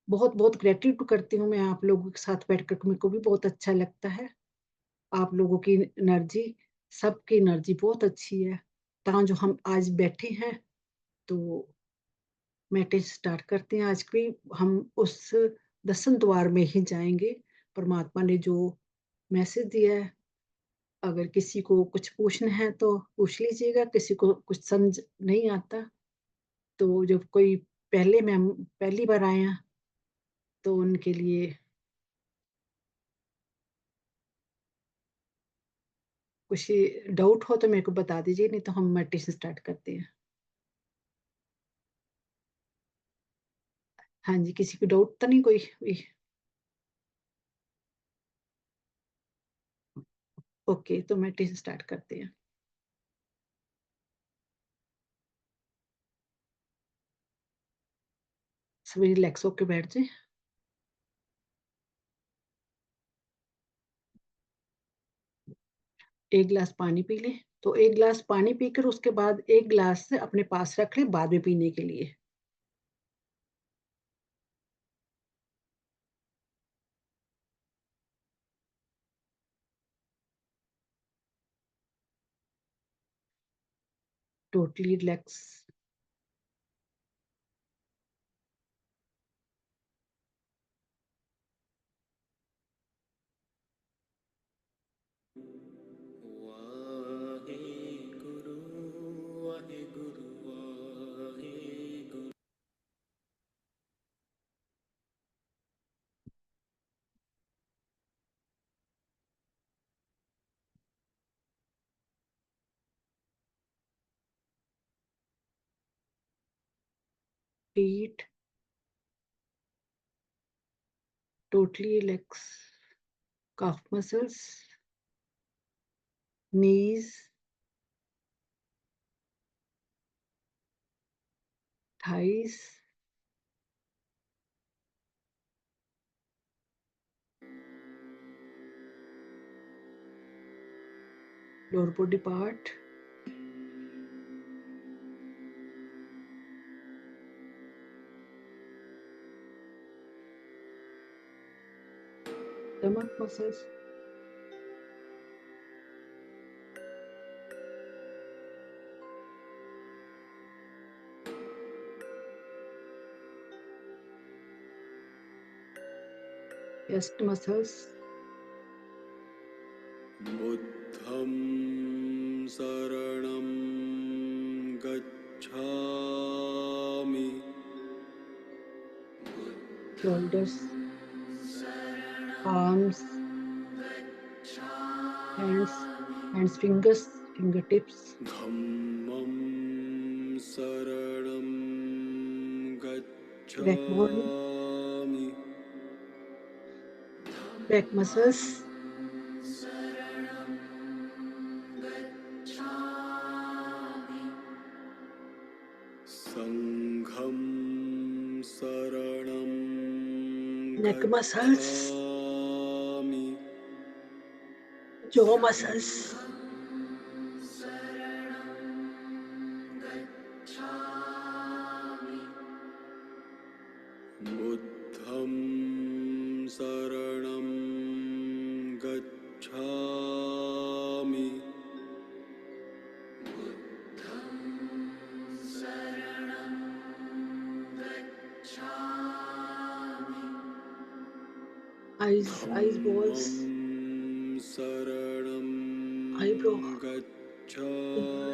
बहुत-बहुत ग्रैटिट्यूड करती हूँ मैं आप लोगों के साथ बैठ कर के मेरे को भी बहुत अच्छा लगता है। आप लोगों की एनर्जी, सबकी एनर्जी बहुत अच्छी है। जहाँ जो हम आज बैठे हैं, तो मेडिटेशन स्टार्ट करते हैं आज भी हम उस दर्शन द्वार में ही जाएँगे। परमात्मा ने जो मैसेज दिया है, अगर किसी को कुछ पूछना है तो पूछ लीजिएगा, किसी को कुछ समझ नहीं आता, तो जब कोई पहली बार आए हैं, तो उनके लिए कुछ डाउट हो तो मेरे को बता दीजिए, नहीं तो हम मेडिटेशन स्टार्ट करते हैं। हाँ जी, किसी को डाउट तो नहीं कोई भी? ओके, तो मेडिटेशन स्टार्ट करते हैं। सभी रिलैक्स होके बैठ जाएँ। 1 ग्लास पानी पी लें, तो 1 ग्लास पानी पीकर उसके बाद 1 ग्लास अपने पास रख लें बाद में पीने के लिए। totally relax. Waheguru Waheguru Waheguru Feet totally relax. Calf muscles, knees, thighs, lower body part, stomach muscles, chest muscles, बुद्धं शरणं गच्छामि shoulders, arms, hands, fingers, fingertips, धम्मं शरणं backbone, गच्छामि back muscles, संघं शरणं neck muscles, गच्छामि jaw muscles, बुद्धं शरणं गच्छामि eyes balls, धम्मं शरणं eyebrow, गच्छामि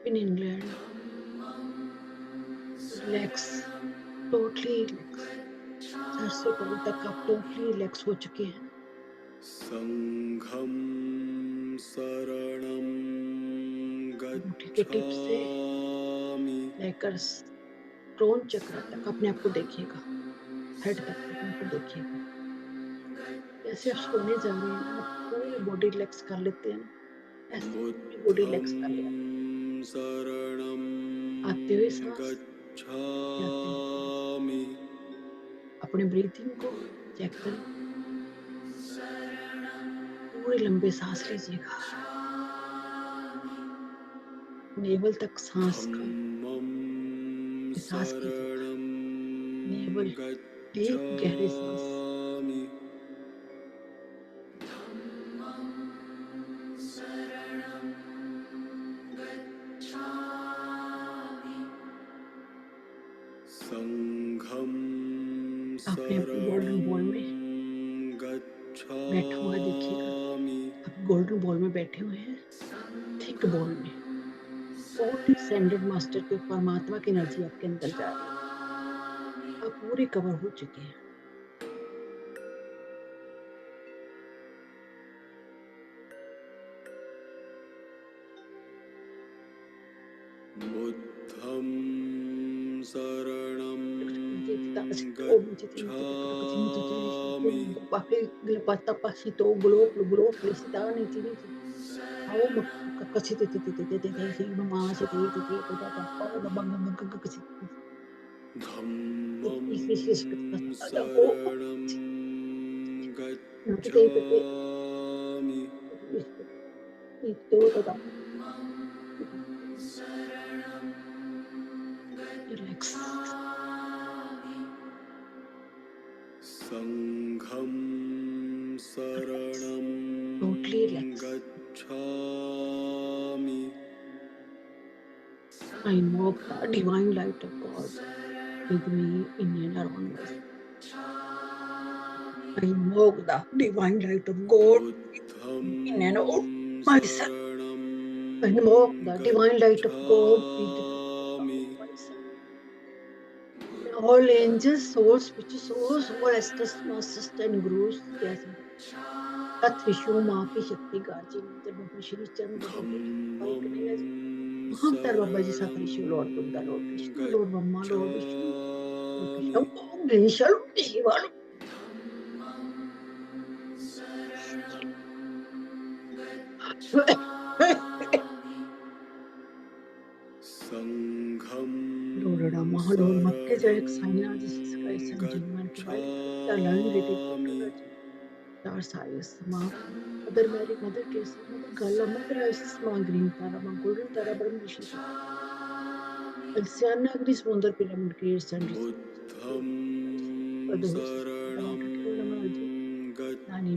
pineal gland, relax, totally relax. Sir से पैर तक आप टोटली रिलैक्स हो चुके हैं. संघं शरणं अंगूठी के टिप से गच्छामि लेकर क्रोन चक्र तक अपने आप को देखिएगा, हेड तक अपने आप को देखिएगा. जैसे आप सोने जा रहे हैं ना, पूरी बॉडी रिलैक्स कर लेते हैं, ऐसे पूरी बॉडी रिलैक्स कर लिया. बुद्धं शरणं आते हुए सांस, गच्छामि अपने ब्रीथिंग को चेक करें, पूरे लंबे सांस लीजिएगा, नेवल तक सांस का धम्मं सांस कीजिएगा, शरणं नेवल डीप गहरी सांस, गच्छामि संघं अपने गोल्डन बॉल में शरणं बैठा हुआ देखिएगा. गच्छामि आप गोल्डन बॉल में बैठे हुए हैं, थिक बॉल में. फोर्थ असेंडेड मास्टर के परमात्मा की एनर्जी आपके अंदर जा रही है, आप पूरे कवर हो चुके हैं. बुद्धं शरणं धम्मं शरणं गच्छामि Relax. संघं शरणं Totally relax. गच्छामि I invoke the divine light of God with me in and around us. I invoke the divine light of God in and around myself. I invoke the divine light of God with me around myself. All angels, souls, spiritual souls, all asters, masters and gurus, yes. तत् विष्णु माँ की शक्ति गाजी मंत्र बाबा श्री चंद्र बाबा भाई कन्हैया जी महाअवतार बाबा जी साकार Shiv lord Durga lord Krishna lord Brahma lord Vishnu lord Krishna Om Ganesh lord Shiva Lord Rama, Lord Makke Jayak Sanya, Jesus Christ and Genuine Provide the line with it. Star Sayas, Ma, Mother Mary, Mother Teresa, Mother Gala, Mother Isis, Ma Green Tara, Ma Golden Tara, Brahm Rishi, Alciana Gris, Wonder Pyramid, Creates and Receives. Nani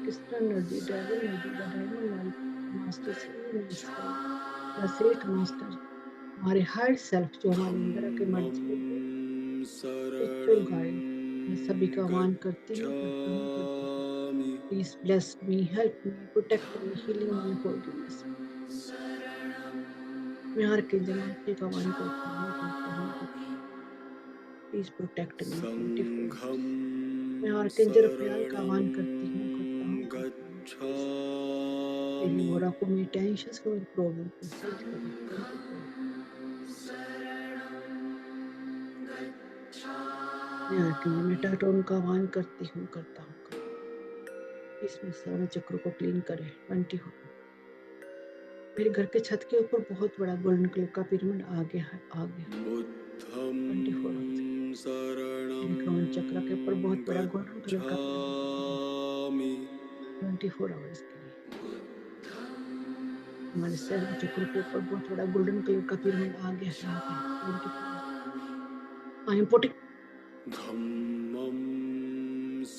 Krishna energy, dragon energy, the diamond light, master seven sky, the saint master, हमारे हर सेल्फ जो हमारे अंदर आके मर्ज हो गए स्पिरिचुअल गाइड मैं सभी का आह्वान करती हूँ please bless me help me protect me healing me forgiveness मैं हर के जमाते का आह्वान करती हूँ प्लीज प्रोटेक्ट मी 24 मैं हर के जरफयाल का आह्वान करती हूँ करता हूँ मेरी ओरा को मेरी टेंशंस को मेरी प्रॉब्लम को सेट करें मैं मेटाटोन का आह्वान करती हूँ करता हूँ इसमें सारे चक्रों को क्लीन करें 24 मेरे घर के छत के ऊपर बहुत बड़ा गोल्डन कलर का पिरामिड आ गया 24 मेरे क्रॉन चक्र के ऊपर बहुत बड़ा गोल्डन कलर का 24 आवर्स के लिए हमारे सर चक्र के ऊपर बहुत बड़ा गोल्डन कलर का पिरामिड आ गया है I am putting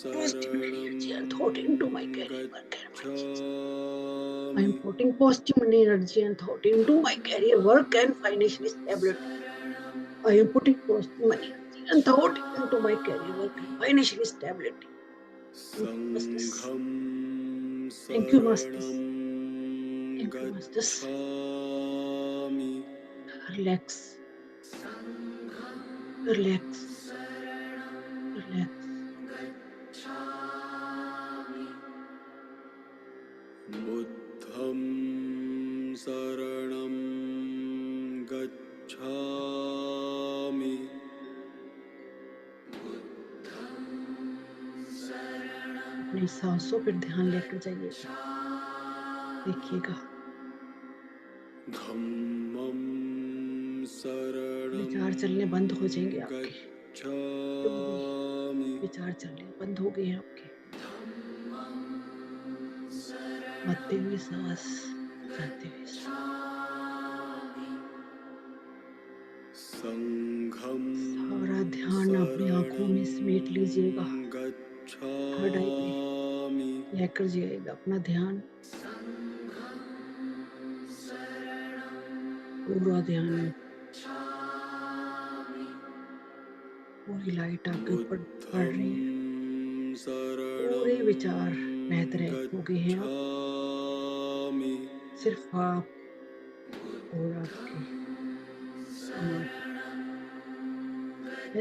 positive energy and thought into my career work and finances. I am putting positive energy and thought into my career work and financial stability. I am putting positive energy and thought into my career work and financial stability. Thank you, Masters. Thank you, Masters. Relax. Relax. Relax. बुद्धं शरणं गच्छामि अपनी सांसों पर ध्यान लेकर जाइए देखिएगा धम्मं शरणं विचार चलने बंद हो जाएंगे आपके गच्छामि विचार चलने बंद हो गए हैं आपके आते हुए सांस जाते हुए संघं सारा ध्यान अपनी आंखों में समेट लीजिएगा थर्ड आई पे लेकर जाइएगा अपना ध्यान पूरा ध्यान पूरी लाइट आपके ऊपर पड़ रही है पूरे विचार बेहतर हो गए हैं आप सिर्फ आप और आपके समाज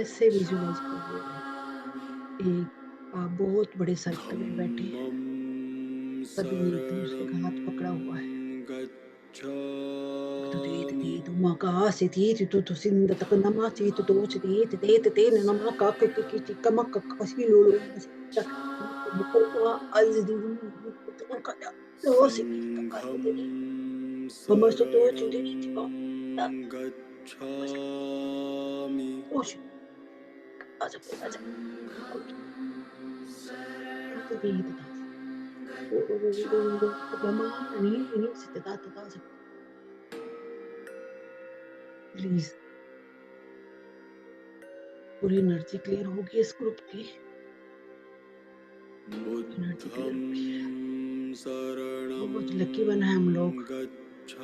ऐसे विजुअलाइज करिएगा एक आप बहुत बड़े सर्कल में बैठे हैं सभी ने एक दूसरे का हाथ पकड़ा हुआ है प्लीज पूरी एनर्जी क्लियर होगी इस ग्रुप की एनर्जी क्लियर होगी बहुत शरणं लकी बना है हम लोग। गच्छामि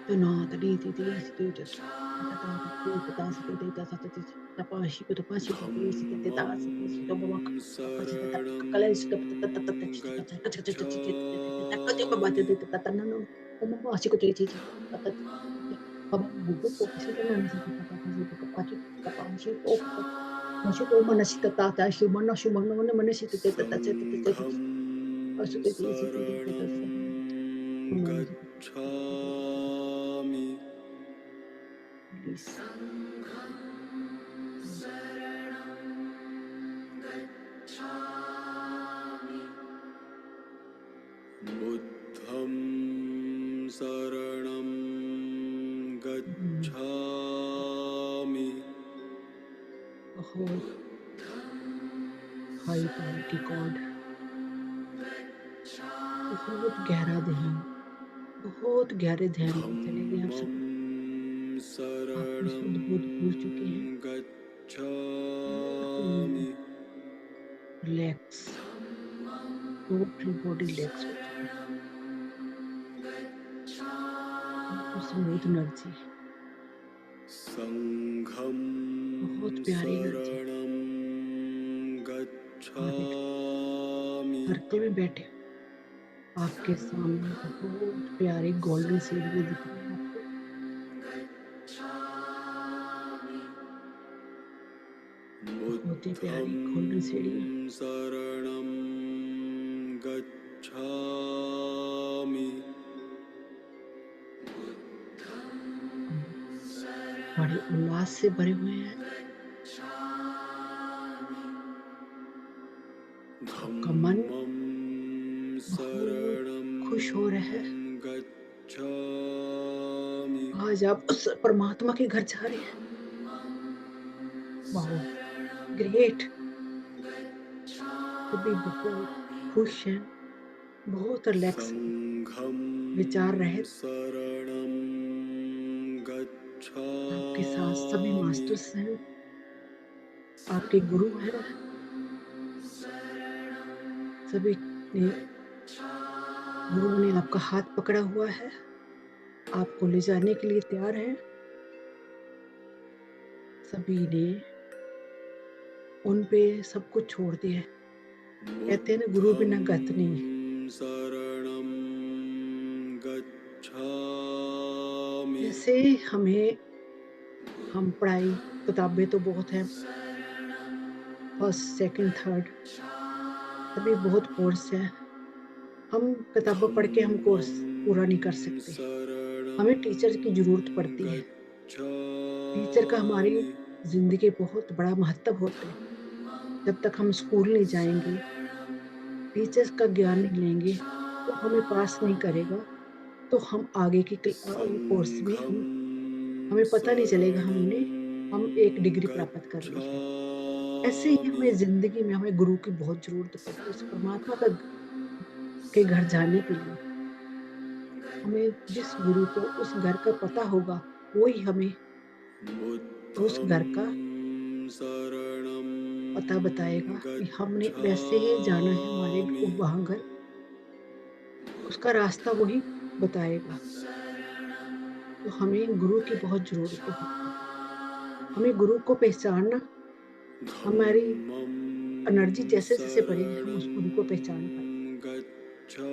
तो ना तड़ी थी स्थिति तपाशी को तपाशी धम्मं तो बाबा शरणं कलेश को बाबा बुबु को किसी तो मन से तपाशी को Masih tuh mana sih tata sih mana mana sih tata सङ्घं asute ti isi ti tata शरणं गच्छामि please बुद्धं शरणं गच्छामि बहुत हाई क्वालिटी कॉड बहुत गहरा ध्यान बहुत गहरे ध्यान में चले गए आप सब धम्मं आपकी शरणं शुद्ध बुद्ध भूल चुके हैं गच्छामि रिलैक्स टोटल बॉडी रिलैक्स हो चुकी है स्मूथ एनर्जी सङ्घं बहुत प्यारी एनर्जी शरणं गच्छामि सर्कल में बैठे हो। आपके सामने बहुत प्यारी गोल्डन सीढ़ी दिख रही है आपको बहुत ही प्यारी गोल्डन सीढ़ियाँ बुद्धं शरणं गच्छामि बड़े उल्लास से भरे हुए हैं आपका मन धम्मं बहुत शरणं खुश हो रहा है गच्छामि आज आप उस परमात्मा के घर जा रहे हैं वाह ग्रेट सभी बहुत खुश हैं बहुत रिलैक्स सङ्घं विचार रहे शरणं आपके साथ सभी गच्छामि मास्टर्स हैं आपके गुरु हैं सभी ने गुरु ने आपका हाथ पकड़ा हुआ है आपको ले जाने के लिए तैयार है सभी ने उन पे सब कुछ छोड़ दिया है कहते हैं ना गुरु बिना गत नहीं शरणं गच्छामि जैसे हम पढ़ाई किताबें तो बहुत हैं फर्स्ट सेकंड थर्ड सभी बहुत कोर्स है हम किताबें पढ़ के हम कोर्स पूरा नहीं कर सकते हमें टीचर की जरूरत पड़ती है टीचर का हमारी जिंदगी बहुत बड़ा महत्व होता है जब तक हम स्कूल नहीं जाएंगे टीचर्स का ज्ञान नहीं लेंगे तो हमें पास नहीं करेगा तो हम आगे की कोर्स में हमें पता नहीं चलेगा हम एक डिग्री प्राप्त कर ली है ऐसे ही हमें जिंदगी में हमें गुरु की बहुत जरूरत पड़ती है उस परमात्मा के घर जाने के लिए हमें जिस गुरु को उस घर का पता होगा वही हमें उस घर का पता बताएगा कि हमने वैसे ही जाना है हमारे वहां घर उसका रास्ता वही बताएगा तो हमें गुरु की बहुत जरूरत है हमें गुरु को पहचानना हमारी एनर्जी जैसे जैसे बढ़ेगी हम उस गुरु को पहचान पाएंगे गच्छामि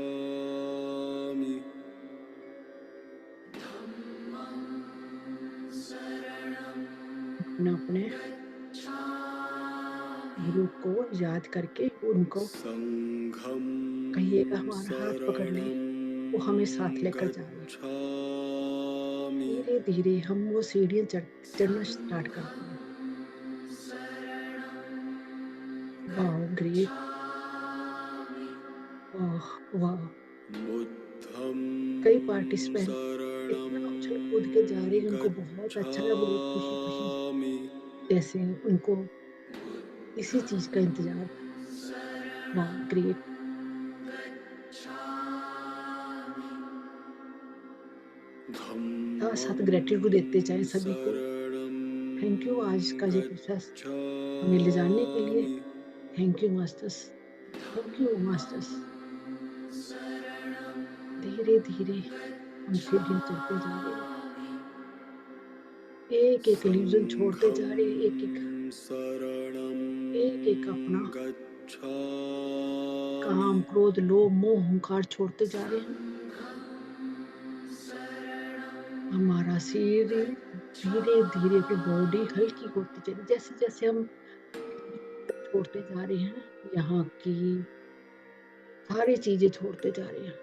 अपने गुरु को याद करके उनको सङ्घं कहिएगा हमारा हाथ पकड़ ले वो हमें साथ लेकर जा रहे हैं गच्छामि धीरे धीरे हम वो सीढ़ियां चढ़ना स्टार्ट करते हैं वाह ग्रेट वाह बुद्धं कई पार्टिसिपेंट शरणं इतना उछल कूद के जा रहे हैं उनको बहुत अच्छा लग रहा है खुशी खुशी गच्छामि जैसे उनको इसी चीज का इंतजार था वाह ग्रेट साथ ग्रेटिट्यूड देते जाए सभी को थैंक यू आज का ये प्रोसेस हमें ले जाने के लिए। Thank you masters, thank you masters. धीरे धीरे हम सीढ़ियां चढ़ते जा रहे हैं, एक एक इल्यूजन छोड़ते जा रहे हैं, एक एक अपना काम, क्रोध, लोभ, मोह, अहंकार छोड़ते जा रहे हैं। हमारा शरीर धीरे धीरे अपनी बॉडी हल्की होती चली, जैसे जैसे हम छोड़ते जा रहे हैं, यहाँ की सारी चीजें छोड़ते जा रहे हैं,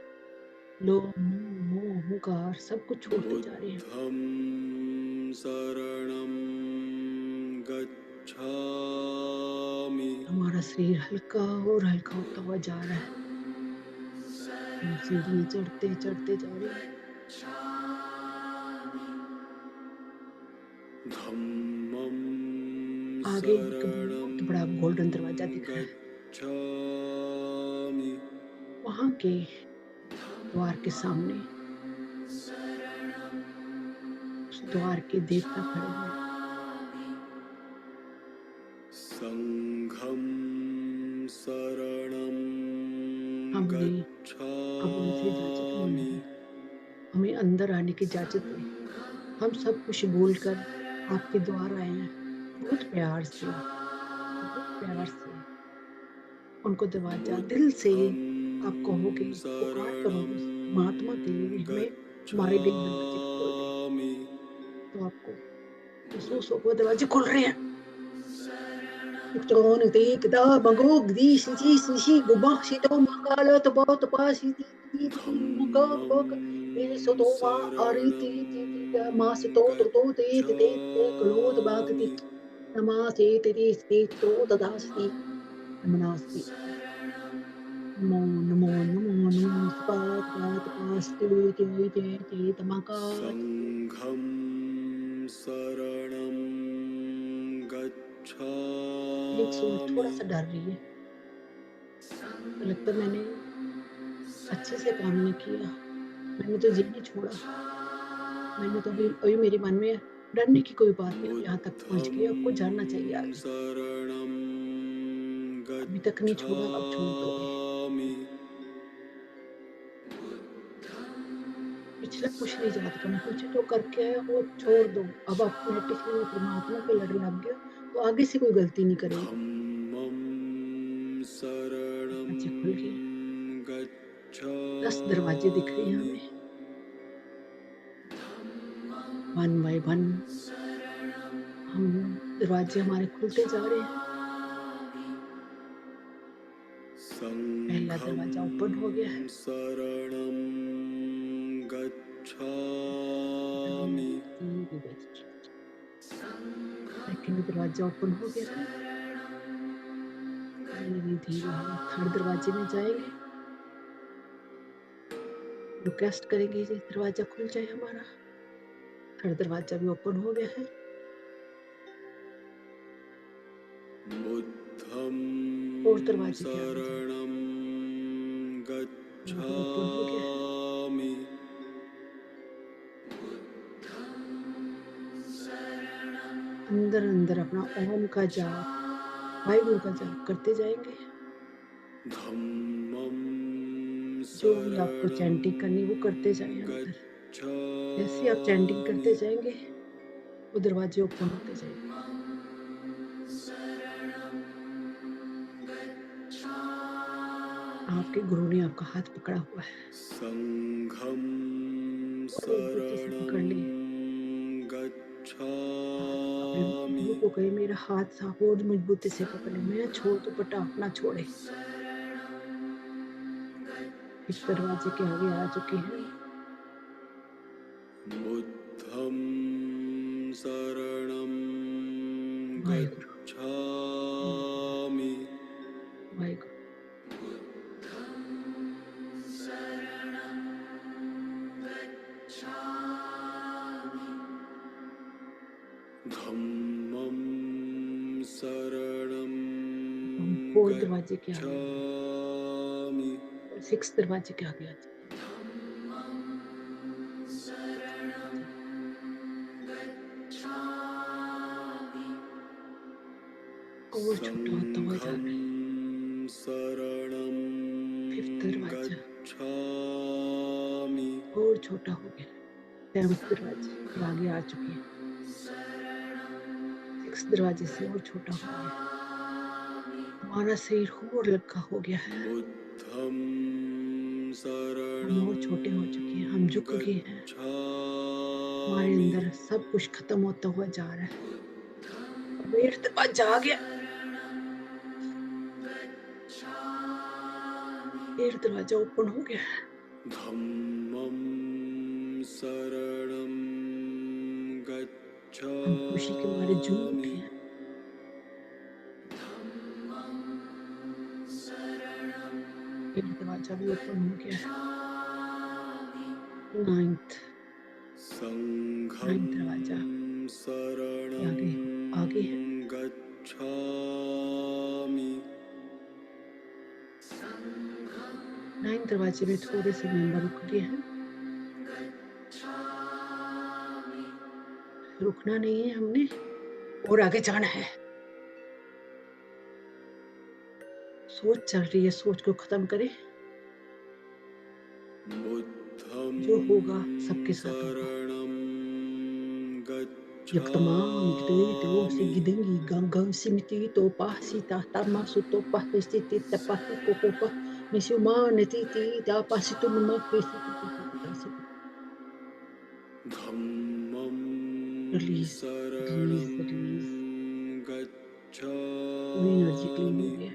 लोभ, मोह, अहंकार सब कुछ छोड़ते जा रहे हैं। शरणं गच्छामि। हमारा शरीर हल्का और हल्का होता हुआ जा रहा है, हम सीढ़ियां चढ़ते चढ़ते जा रहे हैं। धम्मं आगे एक बहुत बड़ा गोल्डन दरवाजा दिख रहा है, गच्छामि। वहां के द्वार के सामने उस द्वार के देवता खड़े हुए हैं। संघं शरणं हमने अब उनसे इजाजत मांगी गच्छामि। है, हमें अंदर आने की इजाजत दें। हम सब कुछ बोलकर आपके द्वार आए हैं, बहुत प्यार से, बहुत प्यार से उनको दरवाजा दिल से आप कहोगे, पुकार करोगे महात्मा के लिए हमें हमारे दिल दरवाजे खोल दे, तो आपको महसूस होगा दरवाजे खुल रहे हैं। Tron te kita magog di si gubah si to makala to ba si ti magog bog e so to ma ari ti ma si to te klo to ba ti nama se te to da da si namasti namo spat te tamaka संघं शरणं एक सोच थोड़ा गच्छामि। सा डर रही है, तो लगता है मैंने अच्छे से काम नहीं किया, मैंने तो जी नहीं छोड़ा, मैंने तो अभी मेरे मन में डरने की कोई बात नहीं, यहाँ तक पहुँच गई, आपको जानना चाहिए आगे, शरणं अभी तक नहीं छोड़ा, अब छोड़ दोगे। गच्छामि। पिछला कुछ नहीं याद करना, कुछ जो करके आया वो छोड़ दो, अब ऑटोमेटिकली परमात्मा के लड़ने लग गए, तो आगे से कोई गलती नहीं करेंगे। धम्मं शरणं दरवाजे खुल गए, 10 दरवाजे दिख रहे हैं गच्छामि। हमें, 1 बाय 1 हम दरवाजे हमारे खुलते जा रहे हैं। पहला दरवाजा ओपन हो गया है, शरणं गच्छामि। सेकंड दरवाजा ओपन हो गया है, धीरे धीरे हम थर्ड दरवाजे में जाएंगे, रिक्वेस्ट करेंगे ये दरवाजा खुल जाए हमारा। थर्ड दरवाजा भी ओपन हो गया है, बुद्धं और दरवाजे के आगे जाएं। शरणं वो ओपन हो गया है, गच्छामि। अंदर अंदर अपना ओम का जाप, वाहिगुरु का जाप करते जाएंगे। धम्मं जो भी आपको चैंटिंग करनी वो करते जाएं अंदर, जैसे आप चैंटिंग करते जाएंगे वो दरवाजे ओपन होते जाएंगे। आपके गुरु ने आपका हाथ पकड़ा हुआ है, संघं मजबूती से पकड़ लिए, शरणं अपने गच्छामि। गुरु को कहे मेरा हाथ साफ और मजबूती से पकड़े, मैं छोड़ तो पटा ना छोड़े। इस दरवाजे के आगे आ चुके हैं, बुद्धं शरणं वाहिगुरु गच्छामि। वाहिगुरु। धम्मं शरणं हम 4 दरवाजे के आगे, गच्छामि। 6 दरवाजे के आगे आ चुके हैं। और छोटा होता हुआ जा रहा है। संघं शरणं फिफ्थ दरवाजा गच्छामि और छोटा हो गया। सेवंथ दरवाजे के आगे आ चुके हैं। सिक्स दरवाजे से और छोटा हो गया। हमारा शरीर और लड़का हो गया है। बुद्धं हम और छोटे हो चुके हैं। हम झुक गए हैं। हमारे अंदर सब कुछ खत्म होता हुआ जा रहा है। अब 8th दरवाजा आ गया। 8th दरवाजा ओपन हो गया। धम्मं शरणं हम खुशी के मारे झूम गच्छामि उठे हैं। एक दरवाजा भी ओपन हो गया है। 9th संघं दरवाजा शरणं आगे है। गच्छामि 9th दरवाजे में थोड़े से मेंबर रुक गए हैं। रुकना नहीं है हमने और आगे जाना है। सोच चल रही है, सोच को खत्म करें। जो होगा सबके साथ होगा। शरणं यक्तमां गिदेतो से गच्छामि गिदेंगी गंगं सिमिति तो पासी तामा सुतो पासी ति तपासी कोकोपा निसुमा नतीति तापासी तो नमा केसी तासी धम्मं रिलीज शरणं रिलीज पूरी एनर्जी क्लीन हो गच्छामि गई है।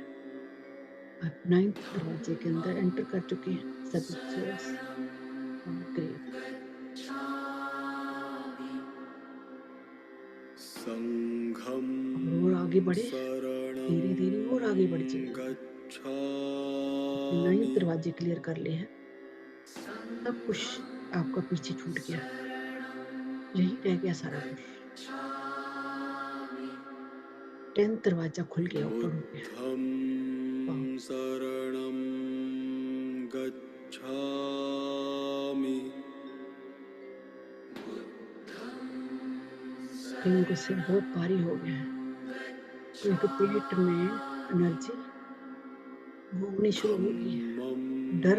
अब 9th दरवाजे के अंदर एंटर कर चुके हैं सभी सोल्स। ग्रेट। संघं और आगे बढ़े, शरणं धीरे धीरे और आगे बढ़ जाइए। 9th गच्छामि दरवाजे क्लियर कर लिए हैं। सब कुछ आपका पीछे छूट गया। यही रह गया सारा कुछ। 10th दरवाजा खुल गया, ओपन हो गया। बुद्धं शरणं गच्छामि कहीं को सिर बहुत भारी हो गया है क्योंकि पेट में एनर्जी घूमनी शुरू हो गई है। डर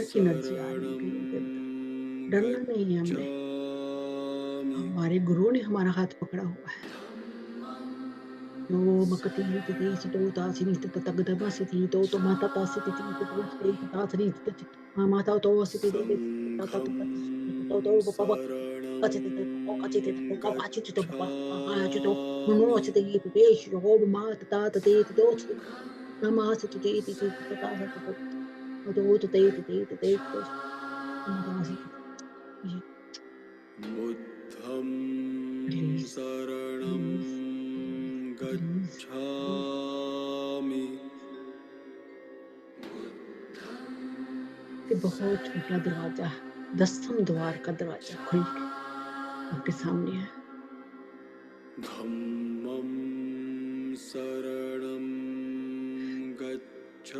की एनर्जी आ रही है कहीं के अंदर। डरना नहीं है हमने। हमारे गुरु ने हमारा हाथ पकड़ा हुआ है। नो मकती तिथि सितो तासिनी तगदमा सिथि तो माता तासिति तो तासिनी माता तो सिति ताता तो बाबा शरणं कचित बाबा आचित नो चित पेश हो माता ताता ते तो नमा सिति ते ताता तो ते तो बुद्धं रिलीज शरणं गच्छामि कि बहुत छोटा दरवाजा 10th द्वार का दरवाजा खुल के आपके सामने है। धम्मं शरणं गच्छामि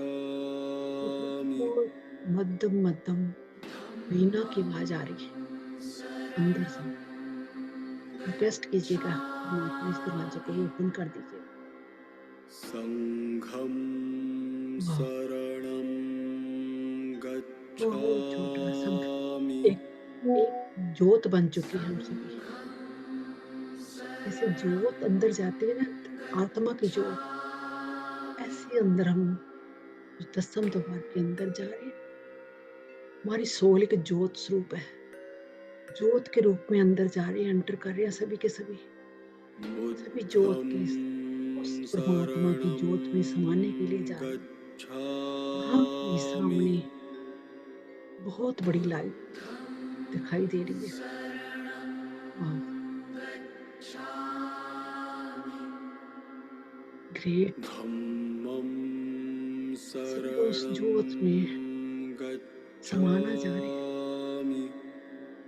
मध्यम मध्यम वीणा की आवाज आ रही है अंदर से। रिक्वेस्ट कीजिएगा इस दरवाजे को ओपन कर दीजिए। संघं शरणं बहुत छोटा संघ, गच्छामि एक जोत बन चुकी है हम सभी। जैसे जोत अंदर जाती है ना, आत्मा की जोत, ऐसे अंदर हम 10th द्वार के अंदर जा रहे हैं। हमारी सोल एक जोत स्वरूप है। जोत के रूप में अंदर जा रहे हैं, एंटर कर रहे हैं सभी के सभी जोत की उस परमात्मा की जोत में समाने के लिए जा रहे हैं। वहां के सामने बहुत बड़ी लाइट दिखाई दे रही है। ग्रेट। उस जोत में समाना जा रहे हैं।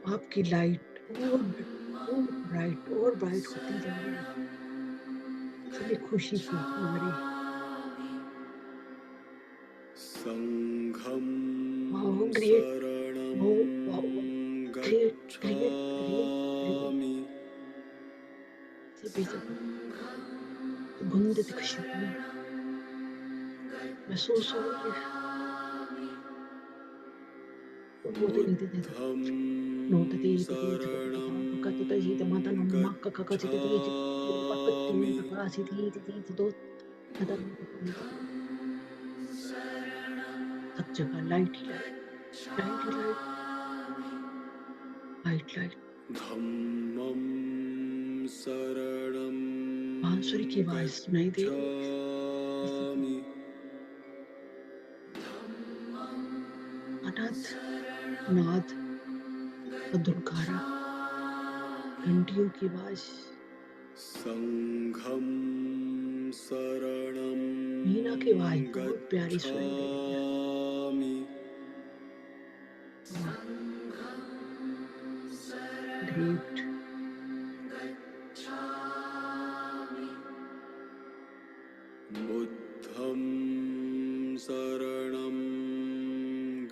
आपकी लाइट और ब्राइट होती जा रही है। सभी खुशी से हमारी संघं ग्रेट शरणं गच्छामि। सभी जगह आनंदित खुशबू महसूस हो रही है। बहुत ही दे बुद्धं नोट दे शरणं कत जी माता नम्मा का चित दे पत्ती गच्छामि का सी दो अदर सब जगह लाइट ही लाइट लाइट ही लाइट लाइट लाइट धम्मं शरणं बांसुरी की आवाज सुनाई दे रही है। गच्छामि अनाथ नाद दुर्गारा घंटियों की आवाज संघं शरणं मीना की आवाज बहुत प्यारी सुनाई दे रही है। गच्छामि ग्रेट बुद्धं शरणं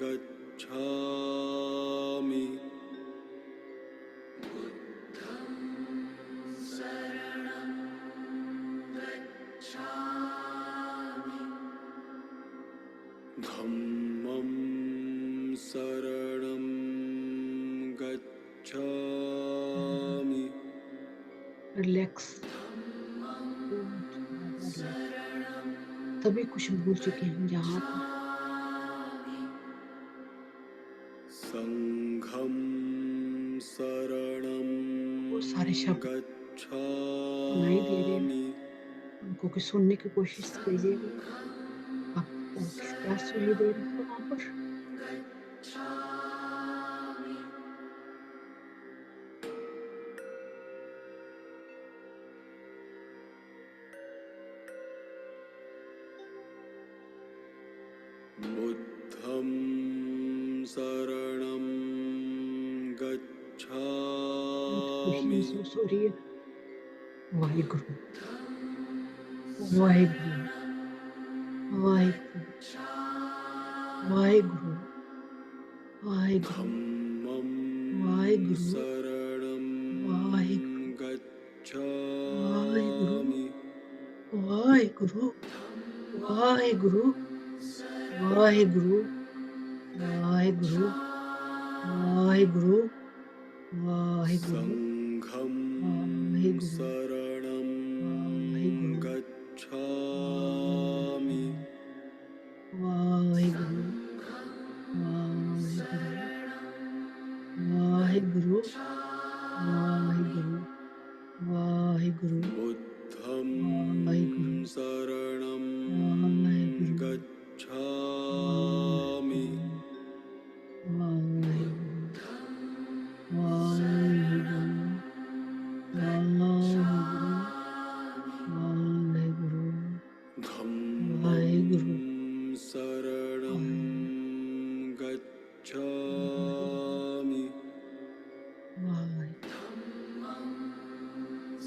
गच्छामि धम्मं शरणं गच्छामि रिलैक्स सभी कुछ भूल चुके हैं यहाँ पर। संघं शरणं वो सारे शब्द सुनाई दे रहे हैं, गच्छामि उनको भी सुनने की कोशिश कीजिएगा। आपको क्या सुनाई दे रहा है वहाँ पर? बुद्धं शरणं खुशी गच्छामि महसूस हो रही है। वाहिगुरु वाहिगुरु वाहिगुरु वाहिगुरु वाहिगुरु धम्मं वाहिगुरु शरणं वाहिगुरु गच्छामि वाहिगुरु वाहिगुरु वाहिगुरु वाहिगुरु वाहिगुरु वाहिगुरु संघं वाहिगुरु शरणं वाहिगुरु गच्छामि वाहिगुरु वाहिगुरु वाहिगुरु वाहिगुरु बुद्धं वाहिगुरु शरणं वाहिगुरु गच्छामि धम्मं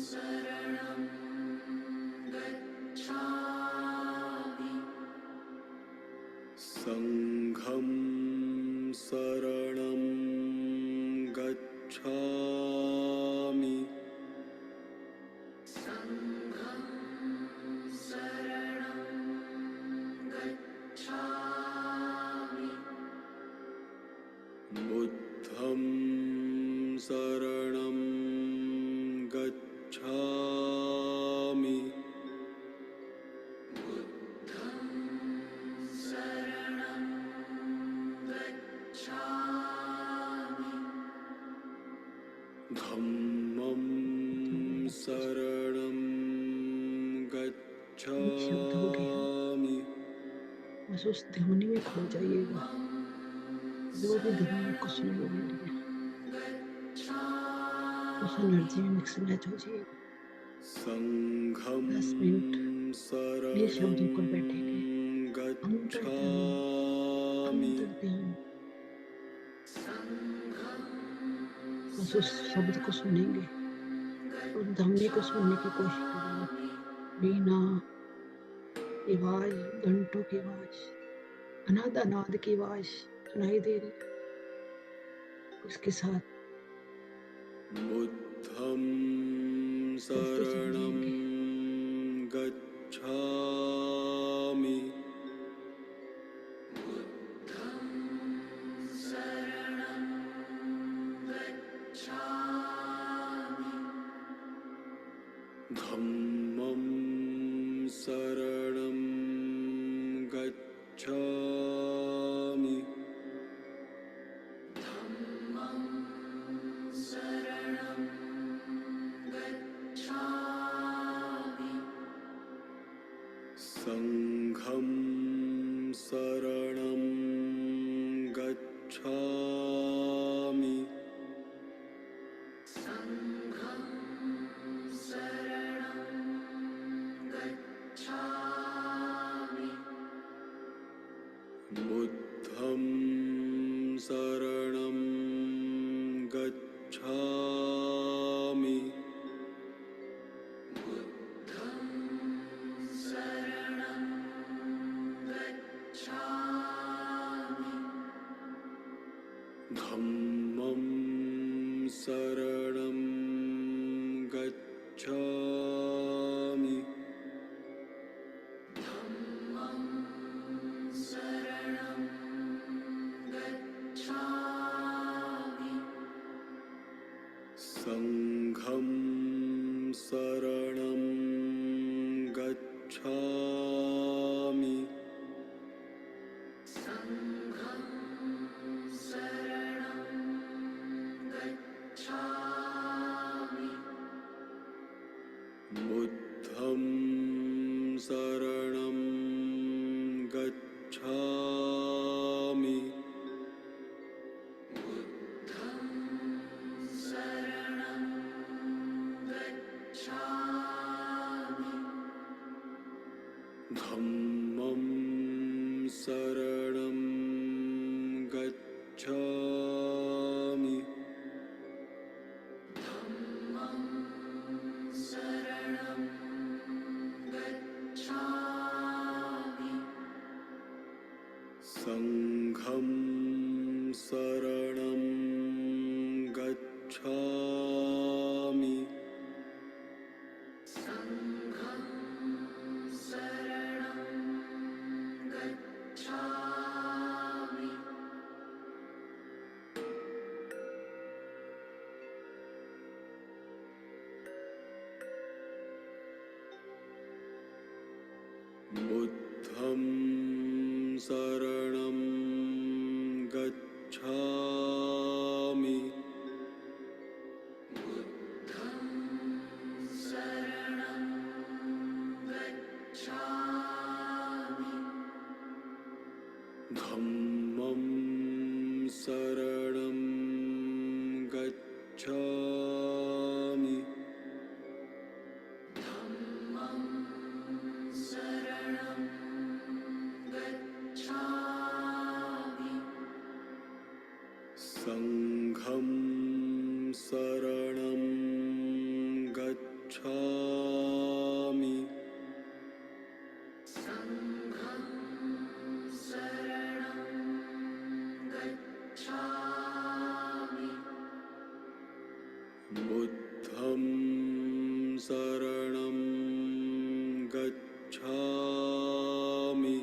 शरणं गच्छामि संघं शरणं गच्छामि बुद्धं शरणं गच्छामि धम्मं शरणं गच्छामि बस उस ध्वनि में खो जाइएगा, जो भी ध्वनि आपको सुनाई दे रही है उस एनर्जी में मिक्स मैच हो जाइएगा। संघं 10 मिनट ये शब्दों पर बैठेंगे। शरणं अंतर ध्यान बस उस शब्द को सुनेंगे और ध्वनि को सुनने की कोशिश करेंगे। वीणा की आवाज, घंटों की आवाज, अनाद की आवाज सुनाई दे रही है। उसके साथ बुद्धं चलते चले शरणं जाएंगे। गच्छामि गच्छामि धम्मं शरणं गच्छामि संघं शरणं गच्छामि बुद्धं शरणं गच्छामि धम्मं शरणं गच्छामि संघं शरणं गच्छामि बुद्धं शरणं गच्छामि धम्मं शरणं गच्छामि संघं शरणं गच्छामि बुद्धं शरणं गच्छामि धम्मं शरणं गच्छामि संघं शरणं गच्छामि बुद्धं शरणं गच्छामि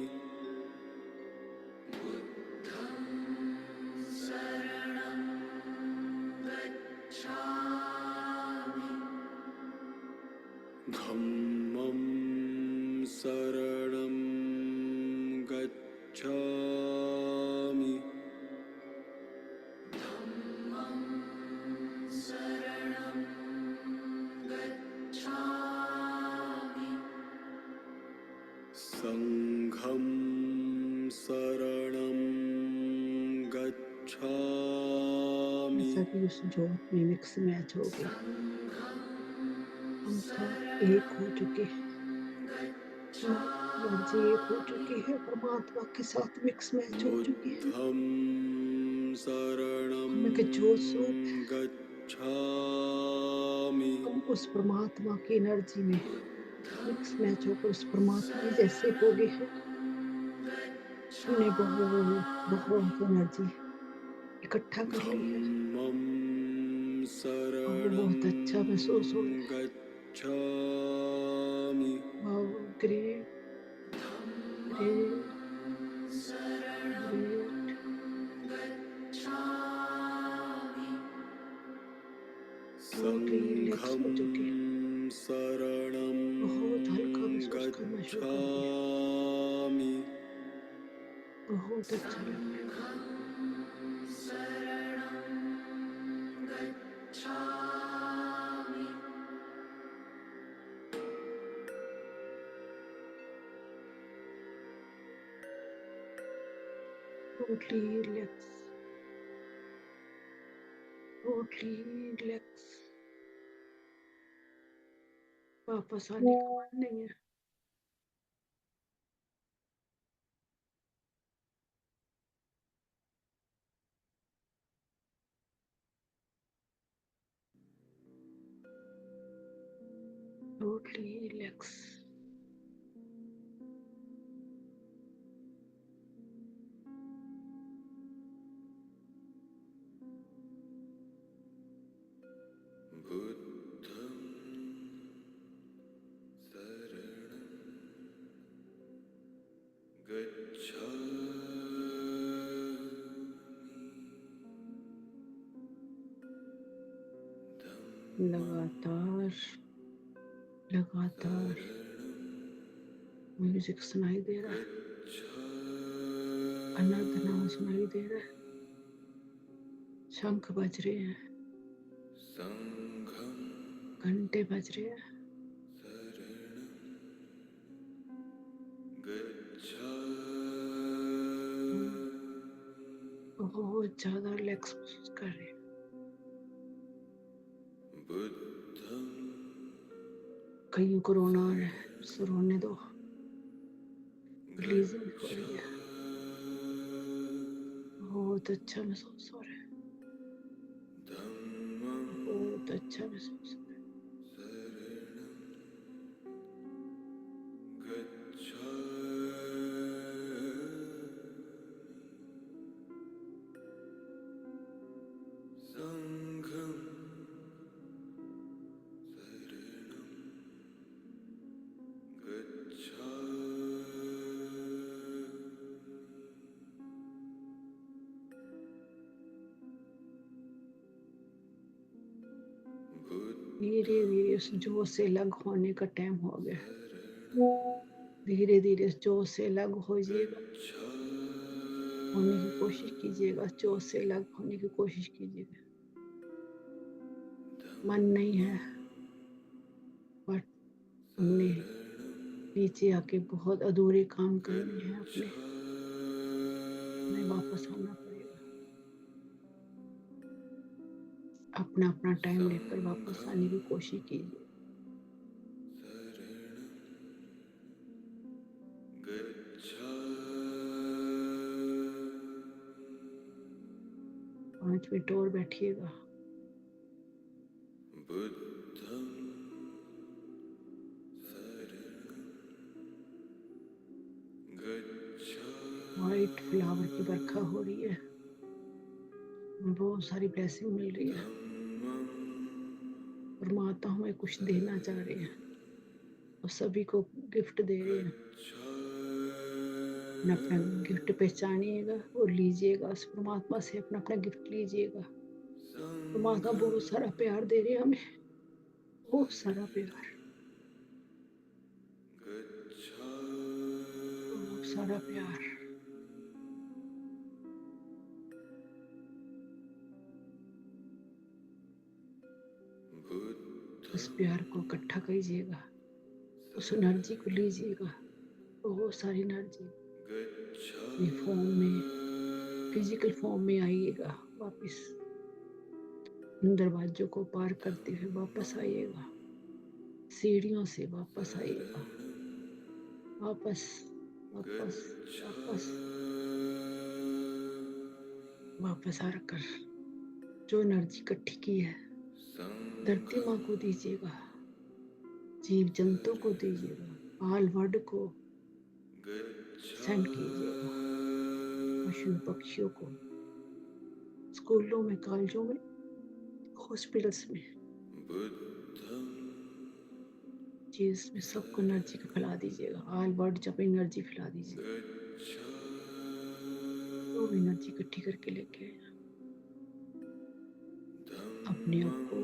धम्मं शरणं गच्छामि संघं शरणं गच्छामि। सभी उस जोत में मिक्स मैच हो गए, हम सब एक हो चुके हैं, एनर्जी एक हो चुकी है, परमात्मा के साथ मिक्स मैच हो चुकी है। बुद्धं शरणं हम एक जोत स्वरूप है, गच्छामि। हम उस परमात्मा की एनर्जी में मिक्स मैच होकर उस परमात्मा जैसे हो गए हैं। हमने बहुत एनर्जी इकट्ठा कर ली है, धम्मं और शरणं बहुत अच्छा महसूस हो रहा है। गच्छामि Wow, great, great, great. Totally relax हो चुके हैं। संघं शरणं बहुत हल्का महसूस करना शुरू कर दिया। गच्छामि बहुत अच्छा लग रहा है। Totally relax, totally relax. वापस आने का मन नहीं है। Totally relax. बुद्धं शरणं गच्छामि लगातार लगातार म्यूजिक सुनाई दे रहा है। अनादना सुनाई दे रहा है। शंख बज रहे हैं, संघं घंटे बज रहे हैं। शरणं गच्छामि बहुत ज्यादा रिलैक्स महसूस कर रहे हैं। बुद्धं कईयों को रोना आ रहा है, सो रोने दो। रिलीजिंग हो रही है। बहुत अच्छा महसूस हो रहा है। धम्मं बहुत अच्छा महसूस हो रहा है। शरणं गच्छामि संघं शरणं गच्छामि धीरे धीरे उस जोश से अलग होने का टाइम हो गया। धीरे धीरे उस जोश से अलग होइएगा, होने की कोशिश कीजिएगा। जोश से अलग होने की कोशिश कीजिएगा। मन नहीं है, बट हमने नीचे आके बहुत अधूरे काम करने हैं अपने। हमें वापस आना पड़ेगा। अपना अपना टाइम लेकर वापस आने की कोशिश कीजिए। गच्छामि 5 मिनट और बैठिएगा। बुद्धं शरणं गच्छामि व्हाइट फ्लावर की बरखा हो रही है। बहुत सारी ब्लेसिंग मिल रही है। धम्मं परमात्मा हमें कुछ देना चाह रहे हैं और सभी को गिफ्ट दे रहे हैं। अपना अपना गिफ्ट पहचानिएगा और लीजिएगा। उस परमात्मा से अपना अपना गिफ्ट लीजिएगा। परमात्मा बहुत सारा प्यार दे रहे हैं हमें, बहुत सारा प्यार, बहुत सारा प्यार। उस प्यार को इकट्ठा कीजिएगा, उस एनर्जी को लीजिएगा। बहुत सारी एनर्जी अपनी फॉर्म में, फिजिकल फॉर्म में आइएगा। वापस इन दरवाजों को पार करते हुए वापस आइएगा। सीढ़ियों से वापस आइएगा। वापस वापस वापस वापस आकर जो एनर्जी इकट्ठी की है धरती माँ को दीजिएगा, जीव जंतु को दीजिएगा, आल वर्ड को सेंड कीजिएगा, पशु पक्षियों को, स्कूलों में, कॉलेजों में, हॉस्पिटल्स में। जी, इसमें सबको एनर्जी को फैला दीजिएगा। ऑल वर्ल्ड जब एनर्जी फैला दीजिए, तो एनर्जी इकट्ठी करके लेके अपने आप को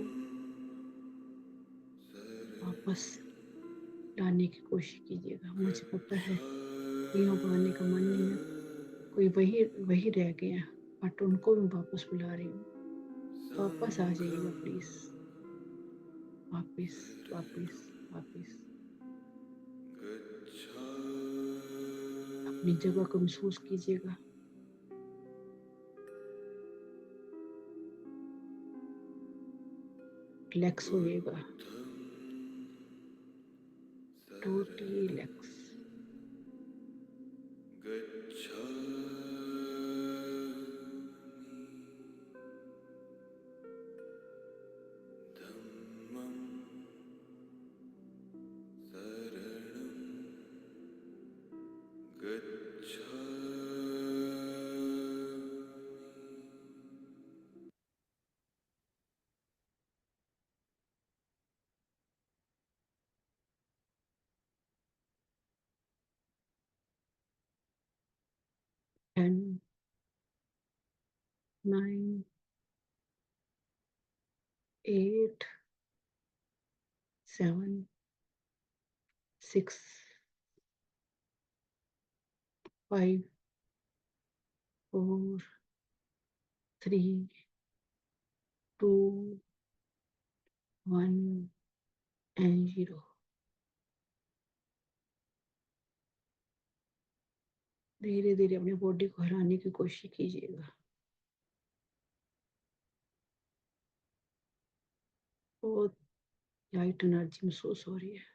वापस लाने की कोशिश कीजिएगा। मुझे पता है कईयों को आने का मन नहीं है, कोई वही वही रह गए हैं, बट उनको मैं वापस बुला रही हूँ। वापस आ जाइएगा प्लीज, वापस वापस वापस अपनी जगह को महसूस कीजिएगा। रिलैक्स होइएगा, टोटली रिलैक्स। Ten, 9, 8, 7, 6, 5, 4, 3, 2, 1 and 0। धीरे धीरे अपनी बॉडी को हराने की कोशिश कीजिएगा। बहुत लाइट एनर्जी महसूस हो रही है।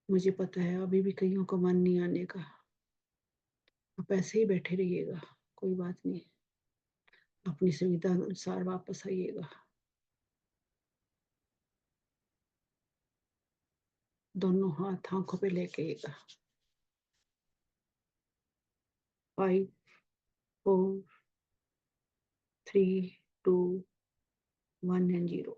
मुझे पता है अभी भी कईयों का मन नहीं आने का। आप ऐसे ही बैठे रहिएगा, कोई बात नहीं, अपनी सुविधा अनुसार वापस आइएगा। दोनों हाथ आंखों पे लेके आइएगा। 5, 4, 3, 2, 1 and 0।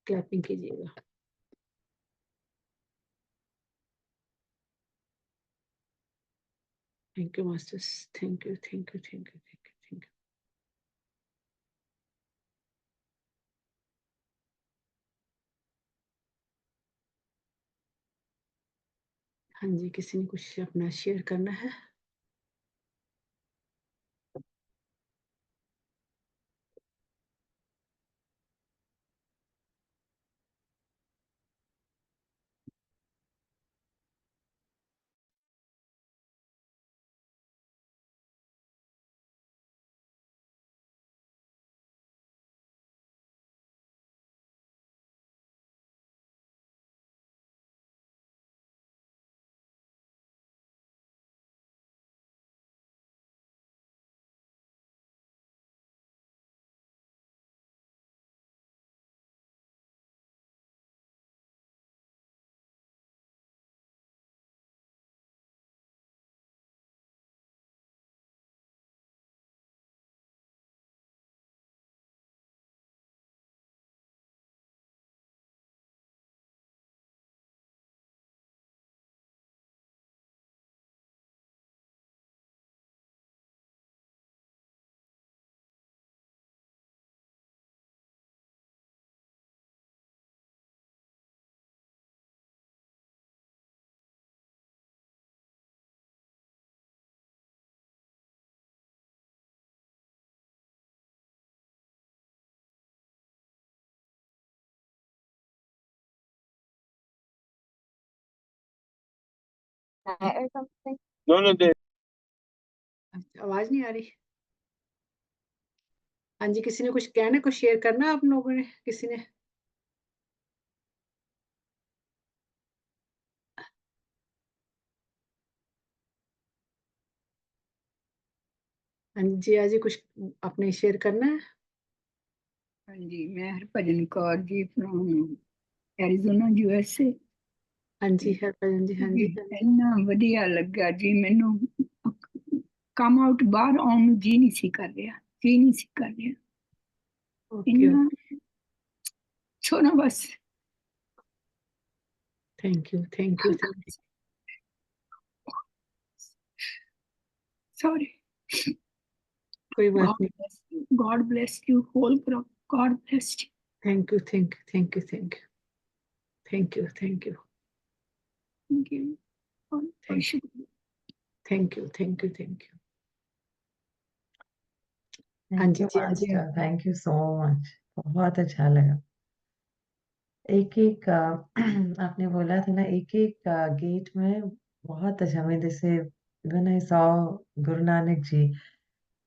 क्लैपिंग कीजिएगा। Thank you masters, thank you thank you thank you thank you thank you. हाँ जी, किसी ने कुछ अपना शेयर करना है? or something? अच्छा, आवाज नहीं आ रही? हाँ जी, किसी ने कुछ कहना, कुछ शेयर करना आप लोगों ने? किसी ने? हाँ जी, आज कुछ आपने शेयर करना है? हाँ जी, मैं Harbhajan Kaur ji from Arizona USA. हाँ जी हरभजन जी, हाँ जी हाँ जी। ਇੰਨਾ ਵਧੀਆ ਲੱਗਾ ਜੀ ਮੈਨੂੰ। ਕਮ ਆਊਟ ਬਾਹਰ ਆਉਣ ਨੂੰ ਜੀ ਨਹੀਂ ਸੀ ਕਰ ਰਿਹਾ, ਜੀ ਨਹੀਂ ਸੀ ਕਰ ਰਿਹਾ ओके ਇੰਨਾ ਸੋਨਾ ਬਸ thank you thank you thank you sorry कोई बात नहीं God bless you whole crop. God bless you. Thank you thank you thank you thank you thank you thank you Thank you. Thank thank you thank you thank you हाँ थैंक जी यू जी हाँ जी master, thank you so much, बहुत अच्छा लगा। एक एक आपने बोला था ना, एक एक गेट में बहुत अच्छा। मैं जैसे when I saw Guru Nanak ji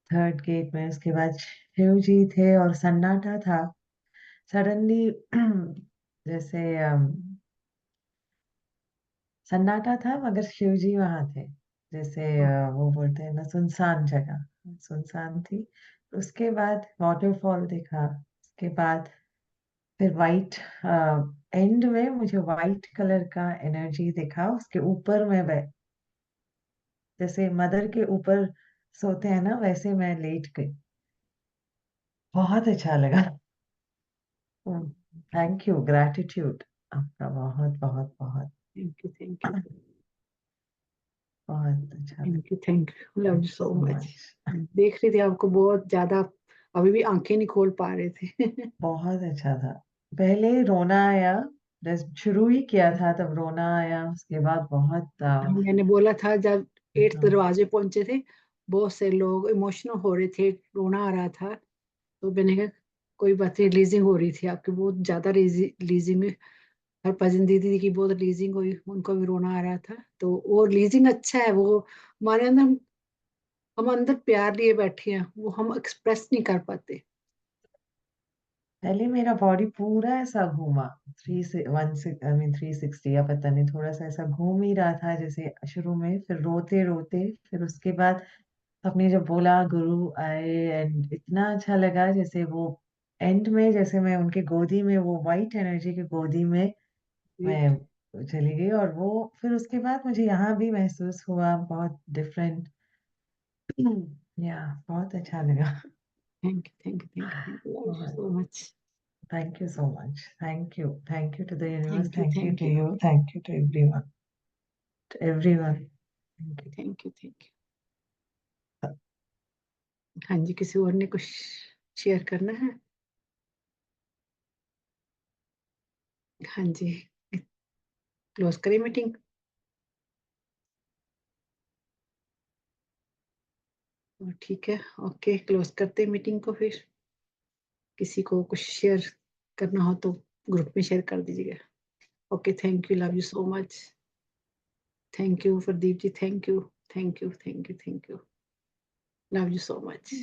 third gate में, उसके बाद शिव जी थे और सन्नाटा था सडनली। जैसे सन्नाटा था मगर शिव जी वहां थे, जैसे वो बोलते हैं ना, सुनसान जगह, सुनसान थी। उसके बाद वाटरफॉल दिखा, उसके बाद फिर वाइट एंड में मुझे वाइट कलर का एनर्जी दिखा। उसके ऊपर मैं जैसे मदर के ऊपर सोते हैं ना, वैसे मैं लेट गई। बहुत अच्छा लगा। थैंक यू, ग्रैटिट्यूड आपका, बहुत बहुत बहुत थैंक यू थैंक यू बहुत अच्छा लगा। Thank you love you so so much much। देख रही थी आपको बहुत ज्यादा, अभी भी आंखें नहीं खोल पा रहे थे बहुत अच्छा था। पहले रोना आया, जब शुरू ही किया था तब रोना आया, उसके बाद बहुत मैंने बोला था जब 8 हाँ, दरवाजे पहुंचे थे, बहुत से लोग इमोशनल हो रहे थे, रोना आ रहा था, तो मैंने कहा कोई बात नहीं, रिलीजिंग हो रही थी आपकी, बहुत ज्यादा रिलीजिंग। हरभजन दीदी की बहुत रिलीजिंग हुई, उनको भी रोना आ रहा था, तो वो रिलीजिंग अच्छा है। वो हमारे अंदर, हम अंदर प्यार लिए बैठे हैं, वो हम एक्सप्रेस नहीं कर पाते। पहले मेरा बॉडी पूरा ऐसा घूमा, 360 या पता नहीं, थोड़ा सा ऐसा घूम ही रहा था जैसे शुरू में। फिर रोते रोते, फिर उसके बाद आपने जब बोला गुरु आए, एंड इतना अच्छा लगा, जैसे वो एंड में जैसे मैं उनके गोदी में, वो वाइट एनर्जी के गोदी में मैं चली गई। और वो फिर उसके बाद मुझे यहाँ भी महसूस हुआ बहुत डिफरेंट। या बहुत अच्छा लगा। Thank you thank you thank you thank you so much. Thank you so much. Thank you. Thank you to the universe. Thank you Thank you thank to you you. Thank you to everyone. To everyone. Thank you. Thank you thank you. हाँ जी, किसी और ने कुछ शेयर करना है? हाँ जी, क्लोज करें मीटिंग। ठीक है, ओके, क्लोज करते हैं मीटिंग को। फिर किसी को कुछ शेयर करना हो तो ग्रुप में शेयर कर दीजिएगा। Okay, thank you, love you so much. Thank you Pradeep ji, thank you thank you thank you thank you, love you so much.